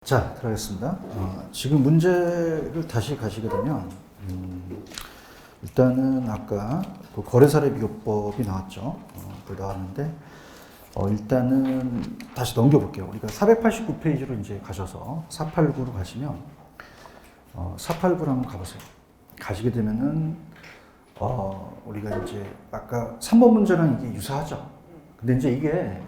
자, 들어가겠습니다. 지금 문제를 다시 가시게 되면, 일단은 아까 그 거래사례 비교법이 나왔죠. 그 나왔는데, 일단은 다시 넘겨볼게요. 우리가 489페이지로 이제 가셔서 489로 가시면, 489로 한번 가보세요. 가시게 되면은, 우리가 이제 아까 3번 문제랑 이게 유사하죠. 근데 이제 이게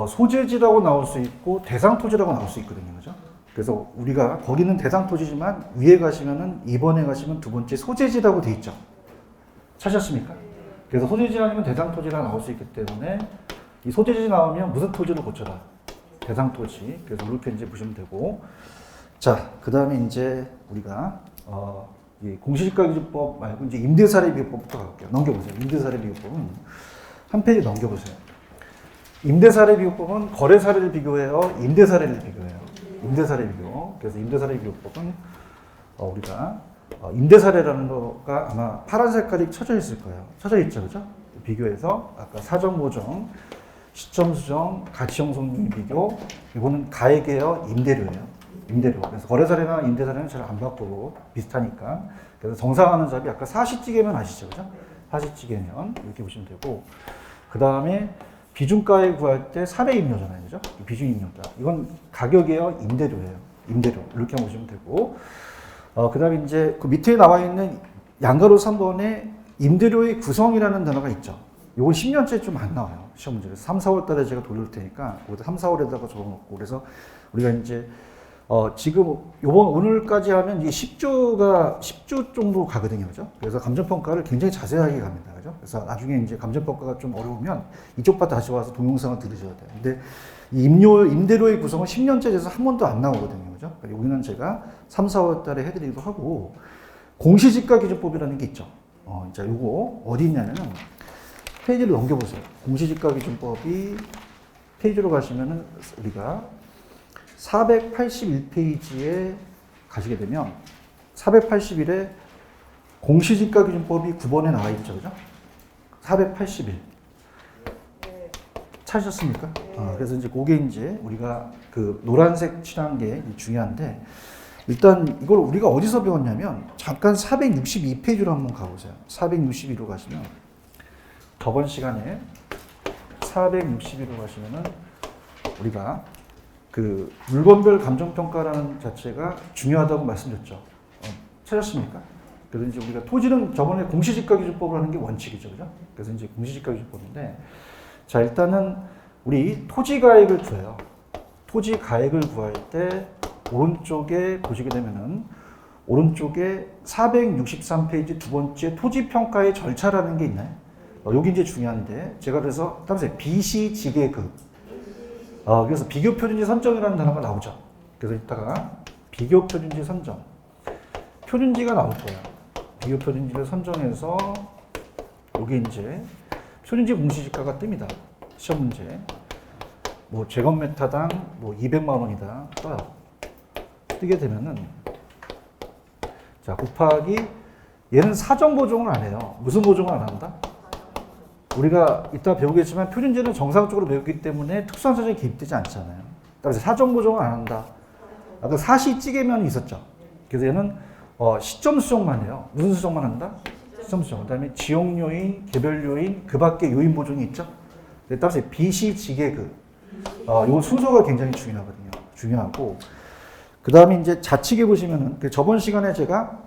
소재지라고 나올 수 있고 대상 토지라고 나올 수 있거든요. 그죠? 그래서 우리가 거기는 대상 토지지만 위에 가시면은 2번에 가시면 두 번째 소재지라고 돼 있죠. 찾으셨습니까? 그래서 소재지 아니면 대상 토지가 나올 수 있기 때문에 이 소재지 나오면 무슨 토지를 고쳐라? 대상 토지. 그래서 이렇게 이제 보시면 되고. 자, 그 다음에 이제 우리가 이 공시지가기준법 말고 이제 임대사례 비교법부터 갈게요. 넘겨보세요. 임대사례 비교법은 한 페이지 넘겨보세요. 임대사례 비교법은 거래사례를 비교해요. 임대사례를 비교해요. 임대사례 비교. 그래서 임대사례 비교법은 우리가 임대사례라는 거가 아마 파란 색깔이 쳐져 있을 거예요. 쳐져 있죠, 그죠? 비교해서 아까 사정 모정, 시점 수정, 가치 형성 비교. 이거는 가액이에요, 임대료예요. 임대료. 그래서 거래사례나 임대사례는 잘 안 바꾸고 비슷하니까. 그래서 정상하는 잡이 아까 사시찌개면 아시죠, 그죠? 사시찌개면 이렇게 보시면 되고. 그 다음에 비중가액 구할 때 4배 임료잖아요. 그죠? 비중 임료다. 이건 가격이에요. 임대료예요. 임대료. 이렇게 보시면 되고. 그 다음에 이제 그 밑에 나와 있는 양가로 3번에 임대료의 구성이라는 단어가 있죠. 이건 10년째 좀 안 나와요. 시험 문제에서. 3, 4월 달에 제가 돌릴 테니까, 거기다 3, 4월에다가 적어놓고. 그래서 우리가 이제, 지금 오늘까지 하면 이게 10조 정도 가거든요. 그죠? 그래서 감정평가를 굉장히 자세하게 갑니다. 그죠? 그래서 나중에 이제 감정평가가 좀 어려우면 이쪽 바 다시 와서 동영상을 들으셔야 돼요. 근데 이 임대료의 구성은 10년째 돼서 한 번도 안 나오거든요. 그죠? 여기는 제가 3, 4월 달에 해드리기도 하고, 공시지가기준법이라는 게 있죠. 자, 요거 어디 있냐면은, 페이지를 넘겨보세요. 공시지가기준법이 페이지로 가시면은 우리가 481페이지에 가시게 되면 481에 공시지가기준법이 9번에 나와 있죠. 그죠? 481. 찾으셨습니까? 그래서 이제 그게 이제 우리가 그 노란색 칠한 게 중요한데, 일단 이걸 우리가 어디서 배웠냐면 잠깐 462페이지로 한번 가보세요. 462로 가시면 저번 시간에 462로 가시면은 우리가 그 물건별 감정평가라는 자체가 중요하다고 말씀드렸죠. 찾았습니까? 그래서 이제 우리가 토지는 저번에 공시지가기준법을 하는 게 원칙이죠. 그죠? 그래서 이제 공시지가기준법인데, 자, 일단은 우리 토지가액을 구해요. 토지가액을 구할 때 오른쪽에 보시게 되면은 오른쪽에 463페이지 두 번째 토지평가의 절차라는 게 있나요? 여기 이제 중요한데, 제가 그래서 따라서 비시지계급, 그래서 비교표준지 선정이라는 단어가 나오죠. 그래서 이따가 비교표준지 선정, 표준지가 나올 거예요. 비교표준지를 선정해서 여기 이제 표준지 공시지가가 뜹니다. 시험 문제. 뭐 제곱미터당 뭐 200만 원이다 떠요. 뜨게 되면은, 자, 곱하기, 얘는 사정 보정을 안 해요. 무슨 보정을 안 한다? 우리가 이따 배우겠지만 표준지는 정상적으로 배우기 때문에 특수한 사정이 개입되지 않잖아요. 따라서 사정 보정을 안 한다. 아까 사시찌개면이 있었죠. 그래서 얘는 시점 수정만 해요. 무슨 수정만 한다? 시점 수정. 그 다음에 지역 요인, 개별 요인, 그 밖에 요인 보정이 있죠. 따라서 비시지계급. 이건 순서가 굉장히 중요하거든요. 중요하고. 그 다음에 이제 좌측에 보시면은, 저번 시간에 제가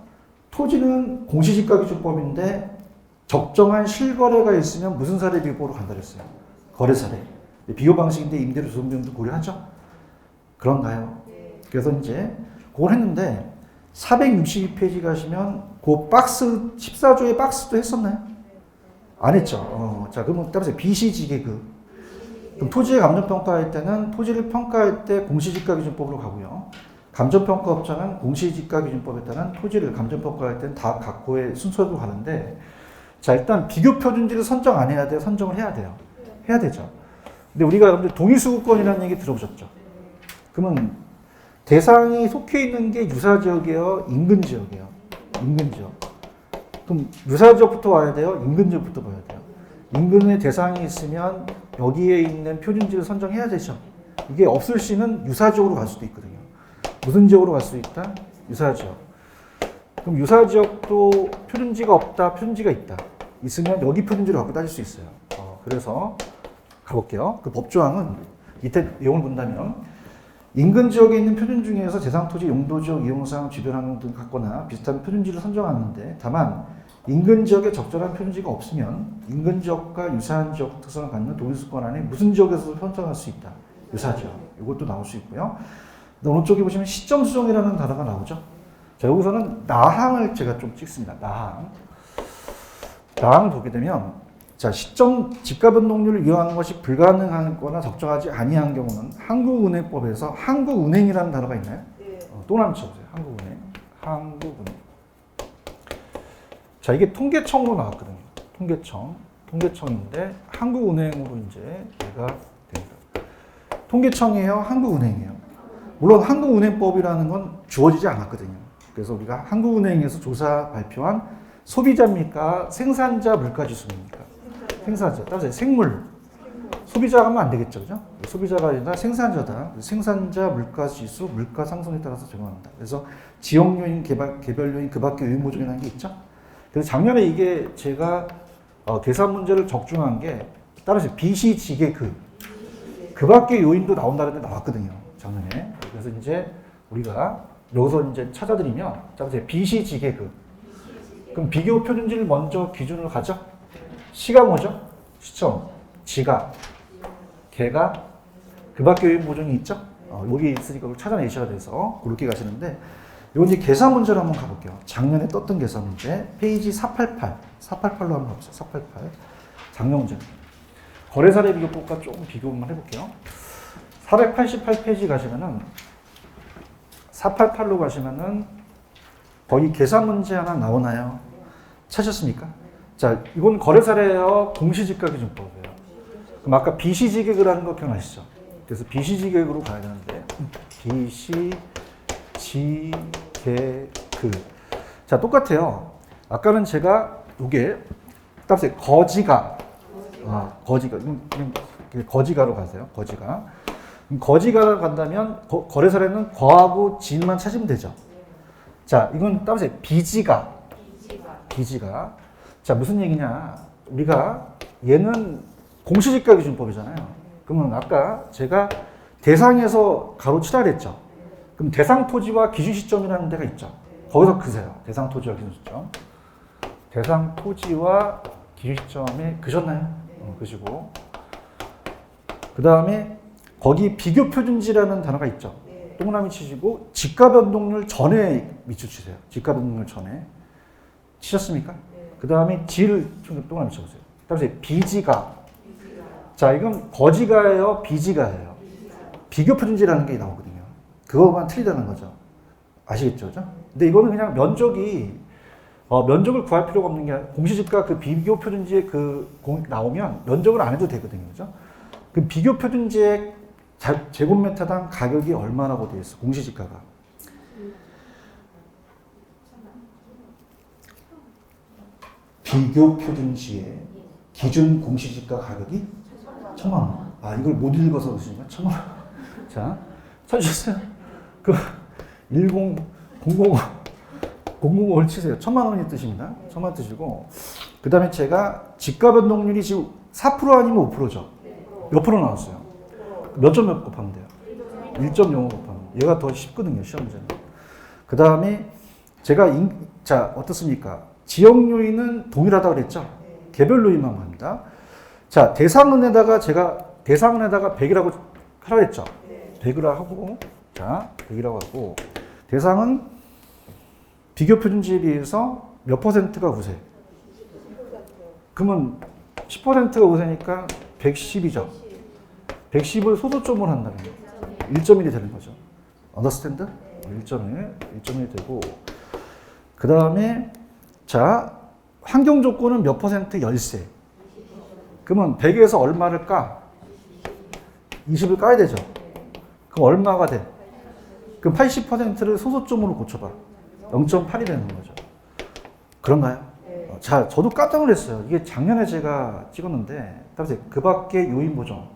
토지는 공시지가기준법인데 적정한 실거래가 있으면 무슨 사례 비교법으로 간다 그랬어요? 거래사례. 비교 방식인데 임대료 조정비용도 고려하죠? 그런가요? 그래서 이제 그걸 했는데 462페이지 가시면 그 박스 14조의 박스도 했었나요? 안 했죠. 자, 그러면 따라서 비시지계급. 그럼 토지의 감정평가할 때는 토지를 평가할 때 공시지가기준법으로 가고요. 감정평가업자는 공시지가기준법에 따른 토지를 감정평가할 때는 다 각고의 순서로 가는데, 자, 일단 비교표준지를 선정 안 해야 돼요? 선정을 해야 돼요? 해야 되죠. 근데 우리가 여러분들 동의수급권이라는 얘기 들어보셨죠? 그러면 대상이 속해 있는 게 유사지역이에요? 인근지역이에요? 인근지역. 그럼 유사지역부터 와야 돼요? 인근지역부터 봐야 돼요? 인근에 대상이 있으면 여기에 있는 표준지를 선정해야 되죠. 이게 없을 시는 유사지역으로 갈 수도 있거든요. 무슨 지역으로 갈 수 있다? 유사지역. 그럼 유사지역도 표준지가 없다, 표준지가 있다. 있으면 여기 표준지를 갖고 따질 수 있어요. 그래서 가볼게요. 그 법조항은 밑에 내용을 본다면 인근 지역에 있는 표준 중에서 대상 토지, 용도 지역, 이용사항, 주변 환경 등 같거나 비슷한 표준지를 선정하는데 다만 인근 지역에 적절한 표준지가 없으면 인근 지역과 유사한 지역 특성을 갖는 도민수권 안에 무슨 지역에서도 선정할 수 있다. 유사지역. 이것도 나올 수 있고요. 오른쪽에 보시면 시점 수정이라는 단어가 나오죠. 자, 여기서는 나항을 제가 좀 찍습니다. 나항을 보게 되면 자, 시점 집가 변동률을 이용하는 것이 불가능하거나 적정하지 아니한 경우는 한국은행법에서 한국은행이라는 단어가 있나요? 네. 또 한번 쳐보세요. 한국은행. 자, 이게 통계청으로 나왔거든요. 통계청인데 한국은행으로 이제 얘가 됩니다. 통계청이에요? 한국은행이에요? 물론 한국은행법이라는 건 주어지지 않았거든요. 그래서 우리가 한국은행에서 조사 발표한 소비자입니까? 생산자 물가지수입니까? 생산자. 따라서 생물. 소비자가 하면 안 되겠죠. 그죠? 소비자가 아니라 생산자다. 생산자 물가지수, 물가 상승에 따라서 적용한다. 그래서 지역 요인, 개별 요인, 그 밖에 요인 보정이라는 게 있죠. 그래서 작년에 이게 제가 계산 문제를 적중한 게 따라서 비시지계 그 밖에 요인도 나온다는 데 나왔거든요. 작년에. 그래서 이제 우리가 여기서 이제 찾아드리면 따라서 비시지계 그럼 비교 표준지를 먼저 기준으로 가죠. 시가 뭐죠? 시점, 지가, 개가, 그 밖에 요인 보정이 있죠? 여기 있으니까 그걸 찾아내셔야 돼서 그렇게 가시는데 이건 이제 계산 문제로 한번 가볼게요. 작년에 떴던 계산 문제 페이지 488로 한번 가보세요. 488 작년 문제. 거래사례 비교법과 조금 비교만 해볼게요. 488페이지 가시면은 488로 가시면은 거기 계산 문제 하나 나오나요? 찾으셨습니까? 자, 이건 거래사례예요? 공시지가기준법이에요? 그럼 아까 비시지계획이라는 거 기억나시죠? 그래서 비시지계획으로 가야 되는데 비시지계획. 자, 똑같아요. 아까는 제가 요게 따라서 거지가 거지가로 가세요. 거지가로 간다면 거래사례는 거하고 지인만 찾으면 되죠. 자, 이건 따라서 비지가. 자, 무슨 얘기냐? 우리가 얘는 공시지가기준법이잖아요. 그러면 아까 제가 대상에서 가로치라 그랬죠. 그럼 대상 토지와 기준 시점이라는 데가 있죠. 거기서 그세요. 대상 토지와 기준 시점. 대상 토지와 기준 시점에 그셨나요? 그시고. 그 다음에 거기 비교 표준지라는 단어가 있죠. 동그라미 치시고 지가 변동률 전에 밑줄 치세요. 지가 변동률 전에. 치셨습니까? 그 다음에 지를 좀 동그라미 쳐보세요. 따라서 비지가. 자, 이건 거지가예요? 비지가예요? 비교 표준지라는 게 나오거든요. 그거만 틀리다는 거죠. 아시겠죠? 그죠? 근데 이거는 그냥 면적을 구할 필요가 없는 게 공시지가 그 비교 표준지에 나오면 면적을 안 해도 되거든요. 그죠? 그 비교 표준지의 제곱미터당 가격이 얼마라고 되어 있어? 공시지가가. 비교 표준지의 기준 공시지가 가격이 1,000만 원. 이걸 못 읽어서 그러시니까 1,000만 원. 자, 찾으셨어요? 005를 치세요. 1,000만 원이 뜻입니다. 1,000만 원 뜻이고, 그 다음에 제가 지가 변동률이 지금 4% 아니면 5%죠? 몇 프로 나왔어요? 몇 점 몇 곱하면 돼요? 1.05 곱하면. 얘가 더 쉽거든요, 시험 문제는. 그 다음에 제가, 자, 어떻습니까? 지역 요인은 동일하다고 그랬죠? 개별 요인만 합니다. 자, 대상은에다가 100이라고 하라 했죠? 100이라고 하고, 자, 100이라고 하고, 대상은 비교 표준지에 비해서 몇 퍼센트가 우세? 그러면 10%가 우세니까 110이죠. 110을 소수점으로 한다면 1.1이 되는 거죠. 언더스탠드? 1.1 되고, 그 다음에 자, 환경 조건은 몇 퍼센트 열세? 그러면 100에서 얼마를 까? 20을 까야 되죠. 그럼 얼마가 돼? 그럼 80%를 소수점으로 고쳐봐. 0.8이 되는 거죠. 그런가요? 자, 저도 깜짝 놀랐어요. 이게 작년에 제가 찍었는데, 그 밖에 요인 보정.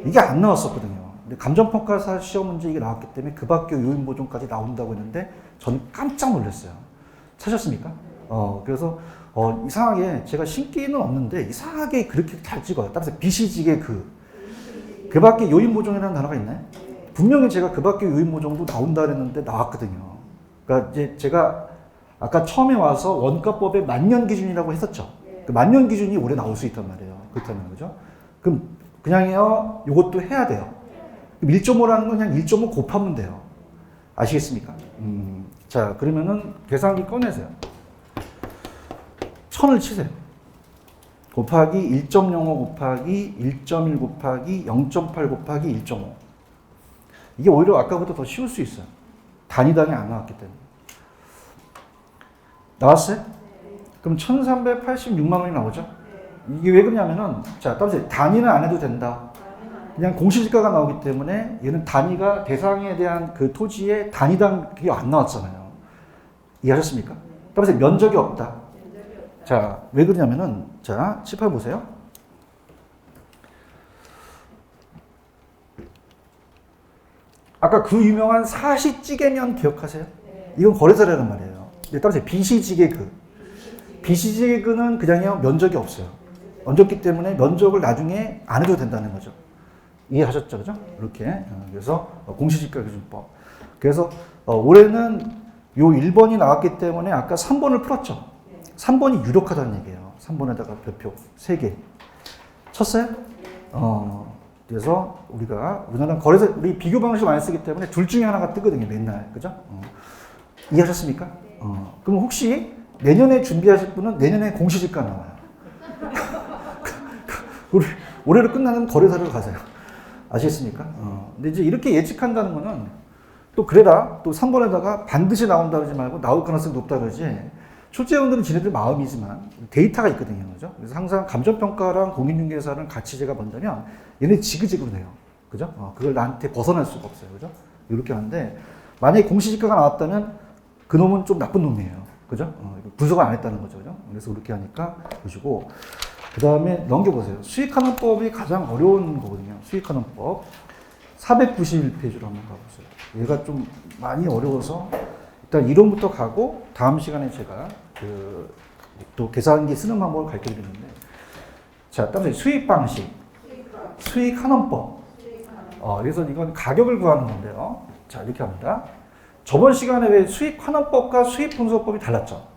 이게 안 나왔었거든요. 근데 감정평가사 시험 문제 이게 나왔기 때문에 그 밖에 요인 보존까지 나온다고 했는데 저는 깜짝 놀랐어요. 찾았습니까? 그래서 이상하게 제가 신기는 없는데 이상하게 그렇게 잘 찍어요. 따라서 비시직의 그 밖에 요인 보존이라는 단어가 있나요? 분명히 제가 그 밖에 요인 보존도 나온다 그랬는데 나왔거든요. 그러니까 이제 제가 아까 처음에 와서 원가법의 만년 기준이라고 했었죠. 그 만년 기준이 올해 나올 수 있단 말이에요. 그렇다면 그죠? 그럼 그냥요 요것도 해야 돼요. 1.5라는 건 그냥 1.5 곱하면 돼요. 아시겠습니까? 자, 그러면은 계산기 꺼내세요. 1000을 치세요. 곱하기 1.05 곱하기 1.1 곱하기 0.8 곱하기 1.5. 이게 오히려 아까보다 더 쉬울 수 있어요. 단위당이 안 나왔기 때문에. 나왔어요? 그럼 1386만 원이 나오죠? 이게 왜 그러냐면은, 자, 따라서 단위는 안 해도 된다. 그냥 공시지가가 나오기 때문에 얘는 단위가 대상에 대한 그 토지의 단위당 그게 안 나왔잖아요. 이해하셨습니까? 따라서 면적이 없다. 자, 왜 그러냐면은, 자, 18 보세요. 아까 그 유명한 사시찌개면 기억하세요? 이건 거래사라는 말이에요. 따라서 비시지개그. 비시지개그는 그냥요 면적이 없어요. 얹었기 때문에 면적을 나중에 안 해도 된다는 거죠. 이해하셨죠? 그죠? 이렇게. 그래서 공시지가 기준법. 그래서 올해는 요 1번이 나왔기 때문에 아까 3번을 풀었죠. 3번이 유력하다는 얘기예요. 3번에다가 별표 3개. 쳤어요? 그래서 우리나라는 거래소, 우리 비교 방식을 많이 쓰기 때문에 둘 중에 하나가 뜨거든요. 맨날. 그죠? 이해하셨습니까? 그럼 혹시 내년에 준비하실 분은 내년에 공시지가 나와요. 올해로 끝나는 거래사를 가세요. 아시겠습니까? 근데 이제 이렇게 예측한다는 거는 또 그래라 또 3번에다가 반드시 나온다 그러지 말고 나올 가능성이 높다 그러지. 출제원들은 지네들 마음이지만 데이터가 있거든요. 그죠? 그래서 항상 감정평가랑 공인중개사는 같이 제가 본다면 얘네 지그재그로 돼요. 그죠? 그걸 나한테 벗어날 수가 없어요. 그죠? 이렇게 하는데 만약에 공시지가가 나왔다면 그 놈은 좀 나쁜 놈이에요. 그죠? 분석을 안 했다는 거죠. 그죠? 그래서 그렇게 하니까 보시고 그 다음에 넘겨보세요. 수익하는 법이 가장 어려운 거거든요. 수익하는 법. 491페이지로 한번 가보세요. 얘가 좀 많이 어려워서 일단 이론부터 가고 다음 시간에 제가 또 계산기 쓰는 방법을 가르쳐 드리는데 자, 따라서 수익 방식, 수익 환원법. 그래서 이건 가격을 구하는 건데요. 자, 이렇게 합니다. 저번 시간에 왜 수익 환원법과 수익 분석법이 달랐죠?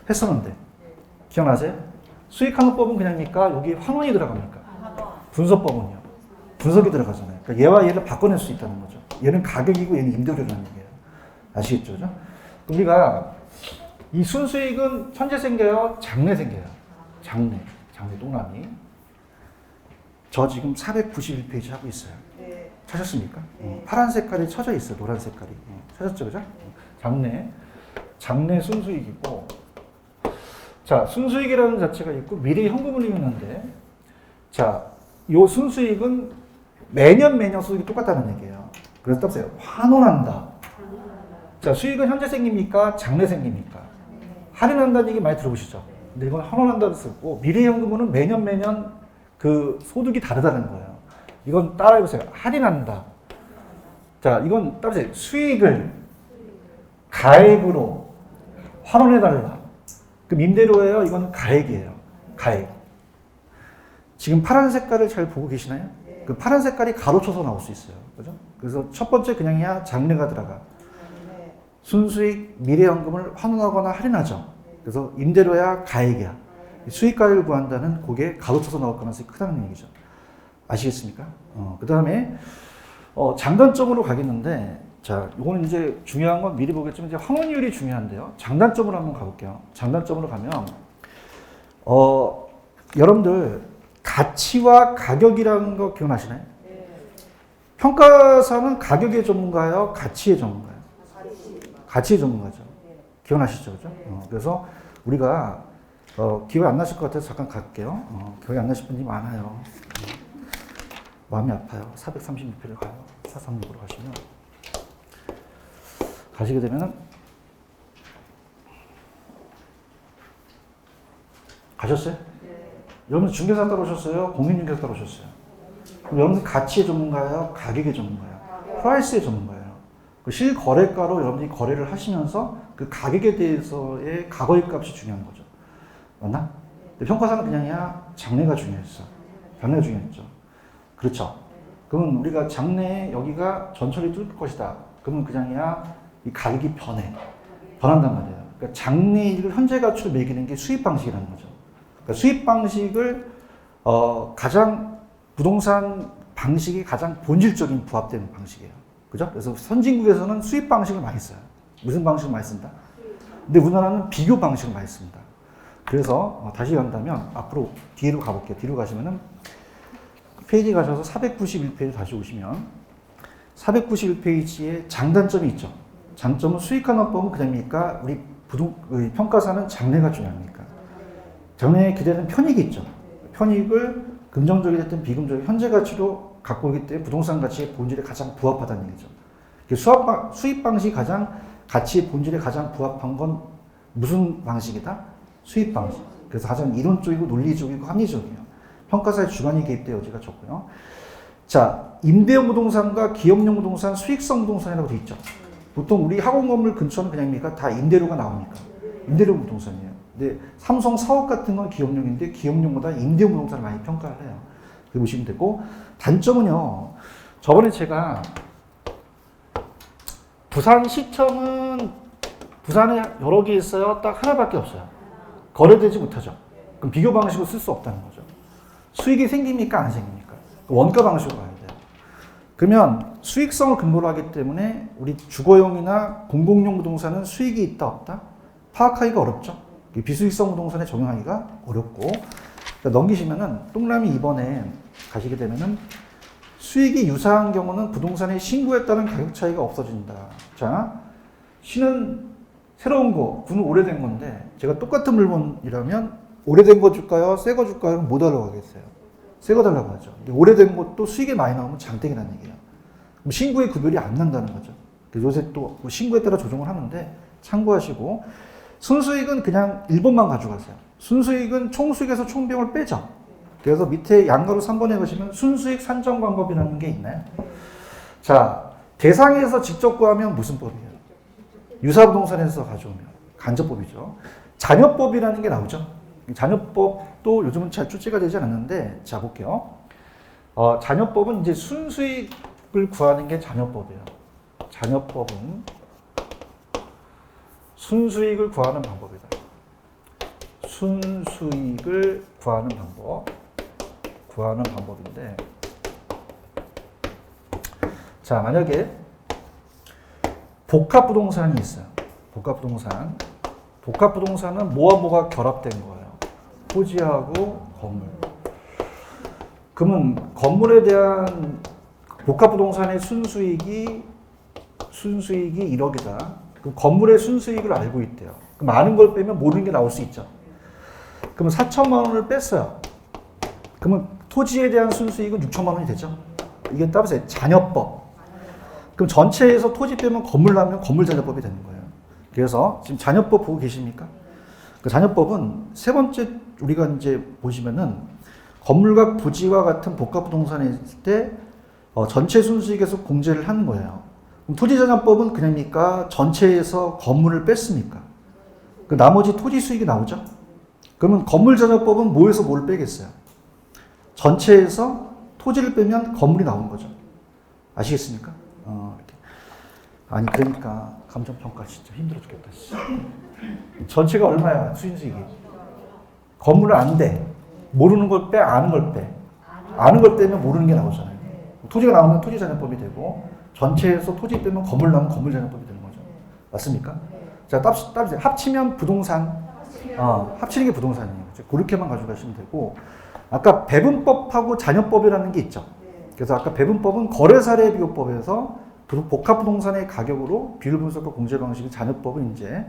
했었는데 기억나세요? 수익 환원법은 그냥니까 여기 환원이 들어갑니까? 분석법은요? 분석이 들어가잖아요. 그러니까 얘와 얘를 바꿔낼 수 있다는 거죠. 얘는 가격이고 얘는 임대료라는 얘기예요. 아시겠죠? 그죠? 우리가 이 순수익은 현재 생겨요? 장래 생겨요? 장래 동남이. 저 지금 491페이지 하고 있어요. 찾았습니까? 파란 색깔이 쳐져 있어요. 노란 색깔이. 찾았죠? 그죠? 장래 순수익이고 자, 순수익이라는 자체가 있고 미래 현금을 의미하는데 자, 요 순수익은 매년 수익이 똑같다는 얘기예요. 그래서 따보세요. 환원한다. 자, 수익은 현재 생깁니까? 장래 생깁니까? 할인한다는 얘기 많이 들어보시죠? 근데 이건 환원한다고 쓰고 미래 현금은 매년 그 소득이 다르다는 거예요. 이건 따라해보세요. 할인한다. 자, 이건 따보세요. 수익을 가액으로 환원해달라. 그럼 임대료예요? 이건 가액이에요. 가액. 지금 파란 색깔을 잘 보고 계시나요? 그 파란 색깔이 가로쳐서 나올 수 있어요. 그죠? 그래서 첫 번째 그냥이야 장래가 들어가. 순수익 미래연금을 환원하거나 할인하죠. 그래서 임대료야 가액이야. 수익가액을 구한다는 그게 가로쳐서 나올 가능성이 크다는 얘기죠. 아시겠습니까? 그 다음에 장단점으로 가겠는데 자, 이거는 이제 중요한 건 미리 보겠지만 이제 환원율이 중요한데요. 장단점으로 한번 가볼게요. 장단점으로 가면 여러분들 가치와 가격이라는 거 기억나시나요? 네. 평가사는 가격의 전문가예요? 가치의 전문가예요? 가치의 전문가죠. 네. 기억나시죠? 그죠? 그래서 우리가 기억이 안 나실 것 같아서 잠깐 갈게요. 기억이 안 나실 분이 많아요. 마음이 아파요. 436회를 가요. 436으로 가시면 가시게 되면은 가셨어요? 네. 여러분 중개사 따로 오셨어요? 공인중개사 따로 오셨어요? 그럼 여러분들 가치의 전문가예요? 가격의 전문가예요? 프라이스의 전문가예요. 그 실거래가로 여러분들이 거래를 하시면서 그 가격에 대해서의 가거의 값이 중요한 거죠. 맞나? 근데 평가사는 그냥이야 장래가 중요했어. 장래가 중요했죠. 그렇죠. 그러면 우리가 장래에 여기가 전철이 뚫릴 것이다. 그러면 그냥이야 이 가격이 변한단 말이에요. 그러니까 장래익을 현재 가치로 매기는 게 수입 방식이라는 거죠. 그러니까 수입 방식을 가장 부동산 방식이 가장 본질적인 부합되는 방식이에요. 그죠? 그래서 선진국에서는 수입 방식을 많이 써요. 무슨 방식을 많이 쓴다? 근데 우리나라는 비교 방식을 많이 씁니다. 그래서 다시 간다면 앞으로 뒤로 가볼게요. 뒤로 가시면은 페이지 가셔서 491페이지 다시 오시면 491페이지에 장단점이 있죠. 장점은 수익환원법은 그냥입니까? 우리 평가사는 장래가 중요합니까? 장래에 기대되는 편익이 있죠. 편익을 금정적이 됐든 비금정이 현재 가치로 갖고 있기 때문에 부동산 가치의 본질에 가장 부합하다는 얘기죠. 수입 방식이 가장 가치의 본질에 가장 부합한 건 무슨 방식이다? 수입 방식. 그래서 가장 이론적이고 논리적이고 합리적이에요. 평가사의 주관이 개입될 여지가 적고요. 자, 임대형 부동산과 기업용 부동산, 수익성 부동산이라고 되어 있죠. 보통 우리 학원 건물 근처는 그냥입니까? 다 임대료가 나오니까. 임대료 부동산이에요. 근데 삼성 사업 같은 건 기업용인데 기업용보다 임대형 부동산을 많이 평가를 해요. 그렇게 보시면 되고, 단점은요. 저번에 제가 부산시청은 부산에 여러 개 있어요. 딱 하나밖에 없어요. 거래되지 못하죠. 그럼 비교 방식으로 쓸 수 없다는 거죠. 수익이 생깁니까? 안 생깁니까? 원가 방식으로 가야 돼요. 그러면 수익성을 근거로 하기 때문에 우리 주거용이나 공공용 부동산은 수익이 있다 없다? 파악하기가 어렵죠. 비수익성 부동산에 적용하기가 어렵고, 그러니까 넘기시면은 동그라미 2번에 가시게 되면은 수익이 유사한 경우는 부동산의 신고에 따른 가격 차이가 없어진다. 자, 신은 새로운 거, 구는 오래된 건데 제가 똑같은 물건이라면 오래된 거 줄까요? 새 거 줄까요? 뭐 달라고 하겠어요? 새 거 달라고 하죠. 근데 오래된 것도 수익이 많이 나오면 장땡이라는 얘기예요. 그럼 신고의 구별이 안 난다는 거죠. 요새 또 신고에 따라 조정을 하는데 참고하시고, 순수익은 그냥 1번만 가져가세요. 순수익은 총수익에서 총비용을 빼죠. 그래서 밑에 양가로 3번에 보시면 순수익 산정 방법이라는 게 있나요? 자, 대상에서 직접 구하면 무슨 법이에요? 유사부동산에서 가져오면 간접법이죠. 잔여법이라는 게 나오죠. 잔여법도 요즘은 잘 출제가 되지 않았는데, 자 볼게요. 잔여법은 이제 순수익을 구하는 게 잔여법이에요. 잔여법은 순수익을 구하는 방법이다. 순수익을 구하는 방법인데, 자 만약에 복합부동산이 있어요. 복합부동산은 뭐와 뭐가 결합된 거예요? 토지하고 건물. 그러면 건물에 대한 복합부동산의 순수익이 1억이다. 그럼 건물의 순수익을 알고 있대요. 그럼 아는 걸 빼면 모르는 게 나올 수 있죠. 그러면 4천만 원을 뺐어요. 그러면 토지에 대한 순수익은 6천만 원이 되죠. 이게 따라서 잔여법. 그럼 전체에서 토지 빼면 건물 나면 건물 잔여법이 되는 거예요. 그래서 지금 잔여법 보고 계십니까? 그 잔여법은 세 번째 우리가 이제 보시면은 건물과 부지와 같은 복합부동산에 있을 때 전체 순수익에서 공제를 하는 거예요. 그럼 토지잔여법은 그냥입니까? 전체에서 건물을 뺐습니까? 그 나머지 토지 수익이 나오죠? 그러면 건물잔여법은 뭐에서 뭘 빼겠어요? 전체에서 토지를 빼면 건물이 나오는 거죠. 아시겠습니까? 이렇게. 아니 그러니까 감정평가 진짜 힘들어 죽겠다. 전체가 얼마야? 순수익이. 건물을 안 돼. 모르는 걸 빼, 아는 걸 빼. 아는 걸 빼면 모르는 게 나오잖아요. 토지가 나오면 토지잔여법이 되고, 전체에서 토지 빼면 건물 나오면 건물잔여법이 되는 거죠. 맞습니까? 자, 따르세요. 합치면 부동산. 합치는 게 부동산이에요. 그렇게만 가져가시면 되고, 아까 배분법하고 잔여법이라는 게 있죠. 그래서 아까 배분법은 거래사례비교법에서 복합부동산의 가격으로 비율 분석과 공제 방식의 잔여법은 이제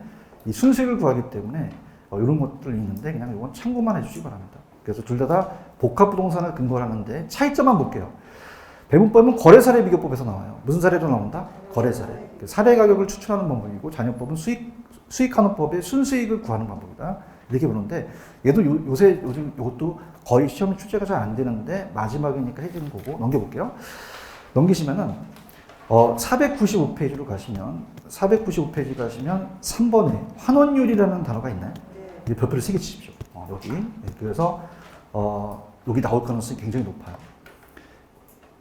이 순수익을 구하기 때문에 이런 것들이 있는데 그냥 이건 참고만 해주시기 바랍니다. 그래서 둘 다 복합부동산을 근거로 하는데 차이점만 볼게요. 배분법은 거래사례비교법에서 나와요. 무슨 사례로 나온다? 거래사례. 사례 가격을 추출하는 방법이고, 잔여법은 수익환원법의 순수익을 구하는 방법이다. 이렇게 보는데 얘도 요새 요즘 이것도 거의 시험 출제가 잘 안 되는데 마지막이니까 해주는 거고 넘겨볼게요. 넘기시면은 495페이지로 가시면 495페이지 가시면 3번에 환원율이라는 단어가 있나요? 네. 별표를 3개 치십시오. 여기. 네, 그래서 여기 나올 가능성이 굉장히 높아요.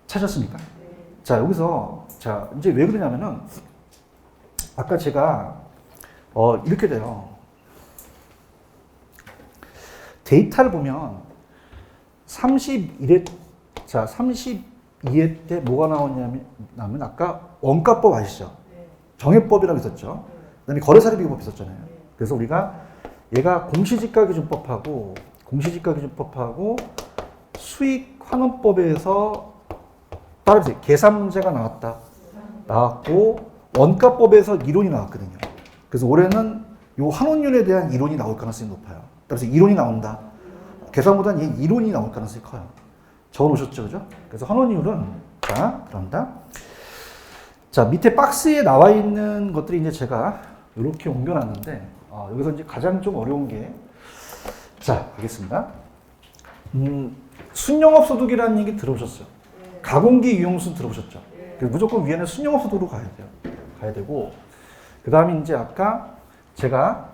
찾았습니까? 네. 자, 여기서 자, 이제 왜 그러냐면은 아까 제가 이렇게 돼요. 데이터를 보면 31회 자, 32회 때 뭐가 나오냐면 아까 원가법 아시죠? 정액법이라고 있었죠. 그다음에 거래사례비교법 있었잖아요. 그래서 우리가 얘가 공시지가기준법하고 수익환원법에서 따라서 계산 문제가 나왔고 원가법에서 이론이 나왔거든요. 그래서 올해는 이 환원율에 대한 이론이 나올 가능성이 높아요. 따라서 이론이 나온다. 계산보다는 이론이 나올 가능성이 커요. 적어놓으셨죠, 그죠? 그래서 환원율은 자 그런다. 자 밑에 박스에 나와 있는 것들이 이제 제가 이렇게 옮겨놨는데 여기서 이제 가장 좀 어려운 게 자 하겠습니다. 순영업 소득이라는 얘기 들어보셨어요? 가공기 유용수 들어보셨죠? 그래서 무조건 위에는 순영업 소득으로 가야 돼요. 가야 되고 그 다음에 이제 아까 제가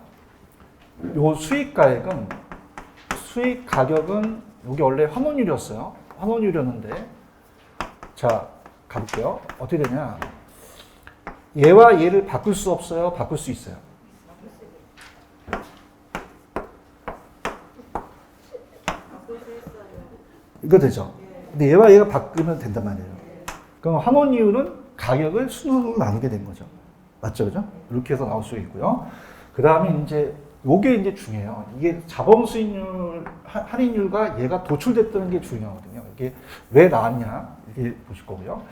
요 수익 가격은 여기 원래 환원율이었어요. 환원율이었는데 자 가볼게요. 어떻게 되냐? 얘와 얘를 바꿀 수 없어요? 바꿀 수 있어요? 이거 되죠? 근데 얘와 얘가 바꾸면 된단 말이에요. 그럼 환원율은 가격을 순으로 나누게 된 거죠. 맞죠? 그죠? 이렇게 해서 나올 수 있고요. 그 다음에 이제 요게 이제 중요해요. 이게 자본 수익률, 할인율과 얘가 도출됐다는 게 중요하거든요. 이게 왜 나왔냐? 이렇게 보실 거고요.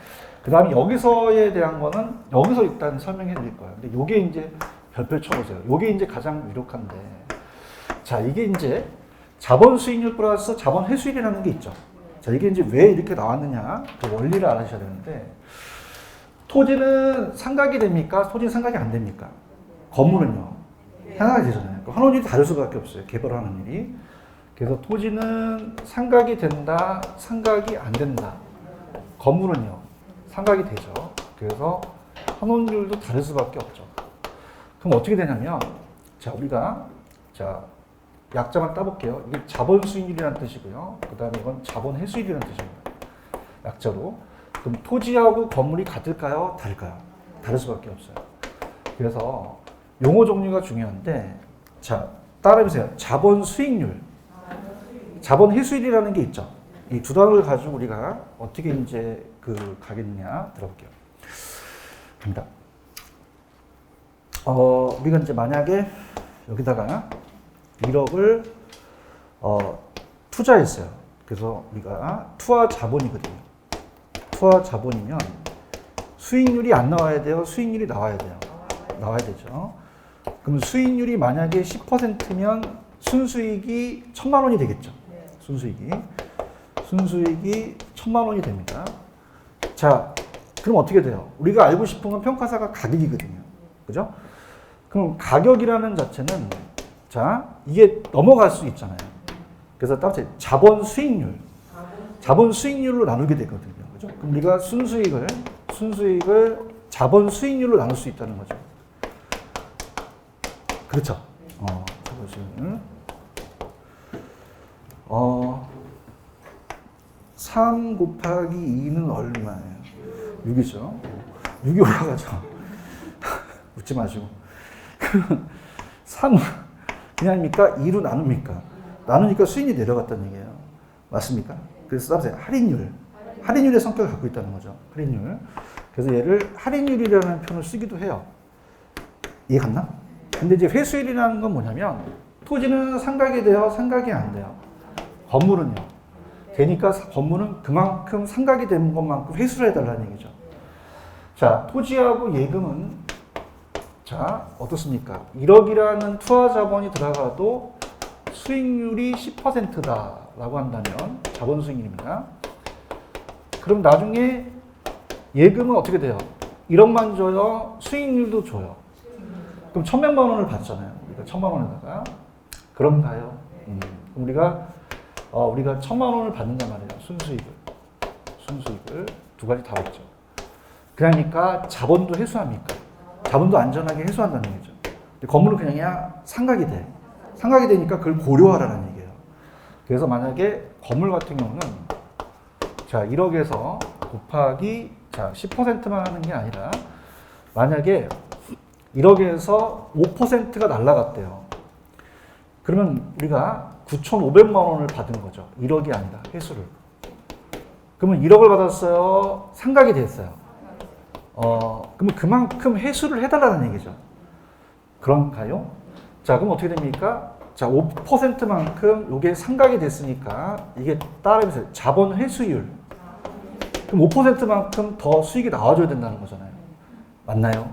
그 다음에 여기서에 대한 거는 여기서 일단 설명해 드릴 거예요. 근데 요게 이제 별표 쳐보세요. 요게 이제 가장 유력한데. 자, 이게 이제 자본 수익률 플러스 자본 회수율이라는 게 있죠. 자, 이게 이제 왜 이렇게 나왔느냐? 그 원리를 알아주셔야 되는데, 토지는 상각이 됩니까? 토지는 상각이 안 됩니까? 건물은요? 상각이 되잖아요. 환원율이 다를 수밖에 없어요. 개발하는 일이. 그래서 토지는 상각이 된다, 상각이 안 된다. 건물은요? 상각이 되죠. 그래서 환원율도 다를 수밖에 없죠. 그럼 어떻게 되냐면, 자, 우리가, 자, 약자만 따볼게요. 이게 자본 수익률이라는 뜻이고요. 그 다음에 이건 자본 회수율이라는 뜻입니다. 약자로. 그럼 토지하고 건물이 같을까요? 다를까요? 다를 수밖에 없어요. 그래서 용어 종류가 중요한데, 자, 따라해보세요. 자본 수익률, 자본 회수율이라는 게 있죠. 이 두 단어를 가지고 우리가 어떻게 이제 가겠느냐 들어볼게요. 갑니다. 우리가 이제 만약에 여기다가 1억을 투자했어요. 그래서 우리가 투하 자본이거든요. 투하 자본이면 수익률이 안 나와야 돼요? 수익률이 나와야 돼요? 나와야 되죠. 그럼 수익률이 만약에 10%면 순수익이 1,000만 원이 되겠죠. 순수익이 1,000만 원이 됩니다. 자, 그럼 어떻게 돼요? 우리가 알고 싶은 건 평가사가 가격이거든요. 그죠? 그럼 가격이라는 자체는 자, 이게 넘어갈 수 있잖아요. 그래서 따라서 자본 수익률로 나누게 되거든요. 그죠? 그럼 우리가 순수익을 자본 수익률로 나눌 수 있다는 거죠. 그렇죠? 자본 수익률. 3 곱하기 2는 얼마예요? 6이죠. 6이 올라가죠. 웃지 마시고. 3 그냥입니까? 2로 나눕니까? 나누니까 수익이 내려갔다는 얘기예요. 맞습니까? 그래서 따라서 할인율의 성격을 갖고 있다는 거죠. 할인율. 그래서 얘를 할인율이라는 표현을 쓰기도 해요. 이해 갔나? 근데 이제 회수율이라는 건 뭐냐면 토지는 상각이 돼요? 상각이 안 돼요? 건물은요? 되니까 건물은 그만큼 상각이 된 것만큼 회수를 해달라는 얘기죠. 자, 토지하고 예금은 자, 어떻습니까? 1억이라는 투하 자본이 들어가도 수익률이 10%다라고 한다면 자본 수익률입니다. 그럼 나중에 예금은 어떻게 돼요? 1억만 줘요? 수익률도 줘요? 그럼 1,100만 원을 받잖아요. 그러니까 1,000만 원에다가. 그런가요? 그럼 우리가 1,000만 원을 받는단 말이에요. 순수익을 두 가지 다 받죠. 그러니까 자본도 회수합니까? 자본도 안전하게 회수한다는 얘기죠. 근데 건물은 그냥 상각이 돼. 상각이 되니까 그걸 고려하라는 얘기예요. 그래서 만약에 건물 같은 경우는 자 1억에서 곱하기 자 10%만 하는 게 아니라 만약에 1억에서 5%가 날라갔대요. 그러면 우리가 9,500만 원을 받은 거죠. 1억이 아니라 회수를. 그러면 1억을 받았어요. 상각이 됐어요. 그러면 그만큼 회수를 해달라는 얘기죠. 그런가요? 자, 그럼 어떻게 됩니까? 자, 5%만큼 이게 상각이 됐으니까 이게 따라해보세요. 자본 회수율. 그럼 5%만큼 더 수익이 나와줘야 된다는 거잖아요. 맞나요?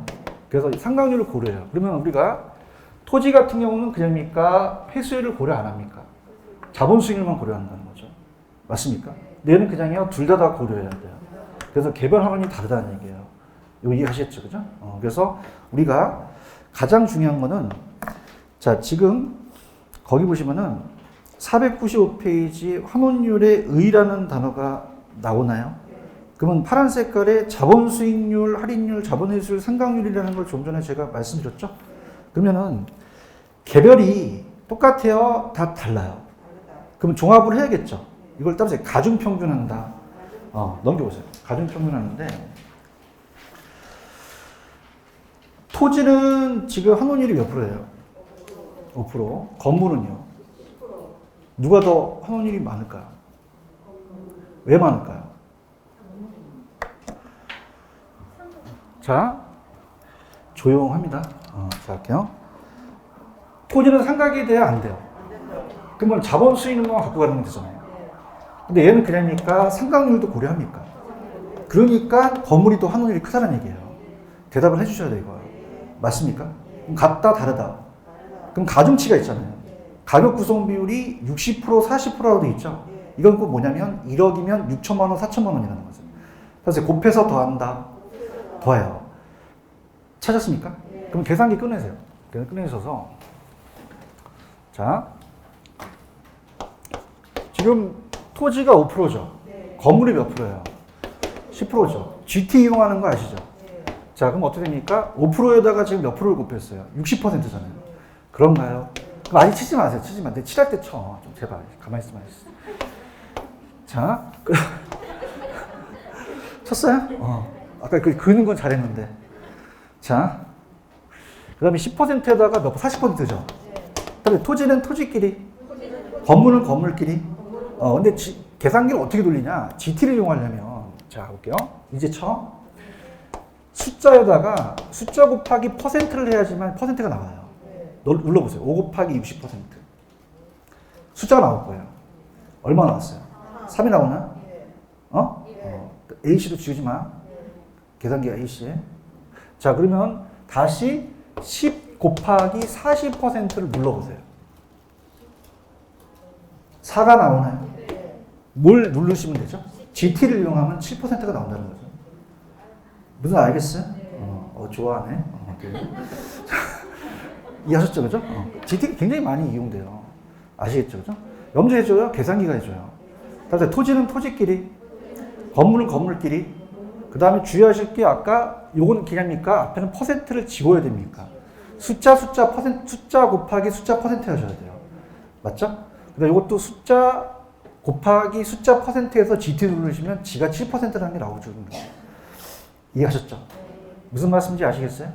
그래서 상각률을 고려해요. 그러면 우리가 토지 같은 경우는 그냥입니까? 회수율을 고려 안 합니까? 자본 수익률만 고려한다는 거죠. 맞습니까? 얘는 그냥요, 둘 다 고려해야 돼요. 그래서 개별 환원이 다르다는 얘기예요. 이거 이해하셨죠? 그죠? 그래서 우리가 가장 중요한 거는 자, 지금 거기 보시면은 495페이지 환원율의 의라는 단어가 나오나요? 그러면 파란 색깔의 자본 수익률, 할인율, 자본 회수율, 상각률이라는 걸 좀 전에 제가 말씀드렸죠? 그러면은 개별이 똑같아요? 다 달라요? 그럼 종합을 해야겠죠? 이걸 따라서 가중평균한다. 넘겨보세요. 가중평균하는데 토지는 지금 환원율이 몇 프로예요? 5%. 건물은요? 누가 더 환원율이 많을까요? 왜 많을까요? 자, 조용합니다. 자, 할게요. 토지는 상각이 돼야 안 돼요. 그러면 자본 수익률만 갖고 가는 되잖아요. 근데 얘는 그냥입니까? 상각률도 고려합니까? 그러니까 건물이 또 환원율이 크다는 얘기예요. 대답을 해주셔야 돼요, 이거. 맞습니까? 그럼 같다, 다르다. 그럼 가중치가 있잖아요. 가격 구성 비율이 60%, 40%라고 돼 있죠. 이건 꼭 뭐냐면 1억이면 6천만 원, 4천만 원이라는 거죠. 그래서 곱해서 더한다. 더해요. 찾았습니까? 그럼 계산기 꺼내세요. 꺼내셔서 자 지금 토지가 5%죠. 건물이 몇 프로예요? 10%죠. GT 이용하는 거 아시죠? 자, 그럼 어떻게 됩니까? 5%에다가 지금 몇 프로를 곱했어요? 60%잖아요. 그런가요? 그럼 아직 치지 마세요. 치지 마. 내 칠할 때 쳐. 좀 제발. 가만히 있으면 있어. 자, 쳤어요? 아까 그는 건 잘했는데. 자, 그 다음에 10%에다가 몇, 40%죠? 그 다음에 토지는 토지끼리, 건물은 건물끼리. 근데 계산기를 어떻게 돌리냐? GT를 이용하려면, 자, 볼게요. 이제 쳐. 숫자에다가 숫자 곱하기 퍼센트를 해야지만 퍼센트가 나와요. 눌러보세요. 5 곱하기 60%. 숫자가 나올 거예요. 얼마 나왔어요? 3이 나오나? A씨도 지우지 마. 계산기가 A씨. 자, 그러면 다시 10 곱하기 40%를 눌러보세요. 4가 나오나요? 뭘 누르시면 되죠? GT를 이용하면 7%가 나온다는 거죠. 무슨 알겠어요? 좋아하네. 이해하셨죠? 그죠? GT가 굉장히 많이 이용돼요. 아시겠죠? 그죠? 염두해줘요? 계산기가 해줘요. 그래서 토지는 토지끼리, 건물은 건물끼리, 그 다음에 주의하실 게 아까 요건 그냥입니까? 앞에는 퍼센트를 집어야 됩니까? 숫자 곱하기 숫자 퍼센트 하셔야 돼요. 맞죠? 근데 이것도 숫자 곱하기 숫자 퍼센트에서 GT 누르시면 지가 7%라는 게 나오죠. 이해하셨죠? 무슨 말씀인지 아시겠어요?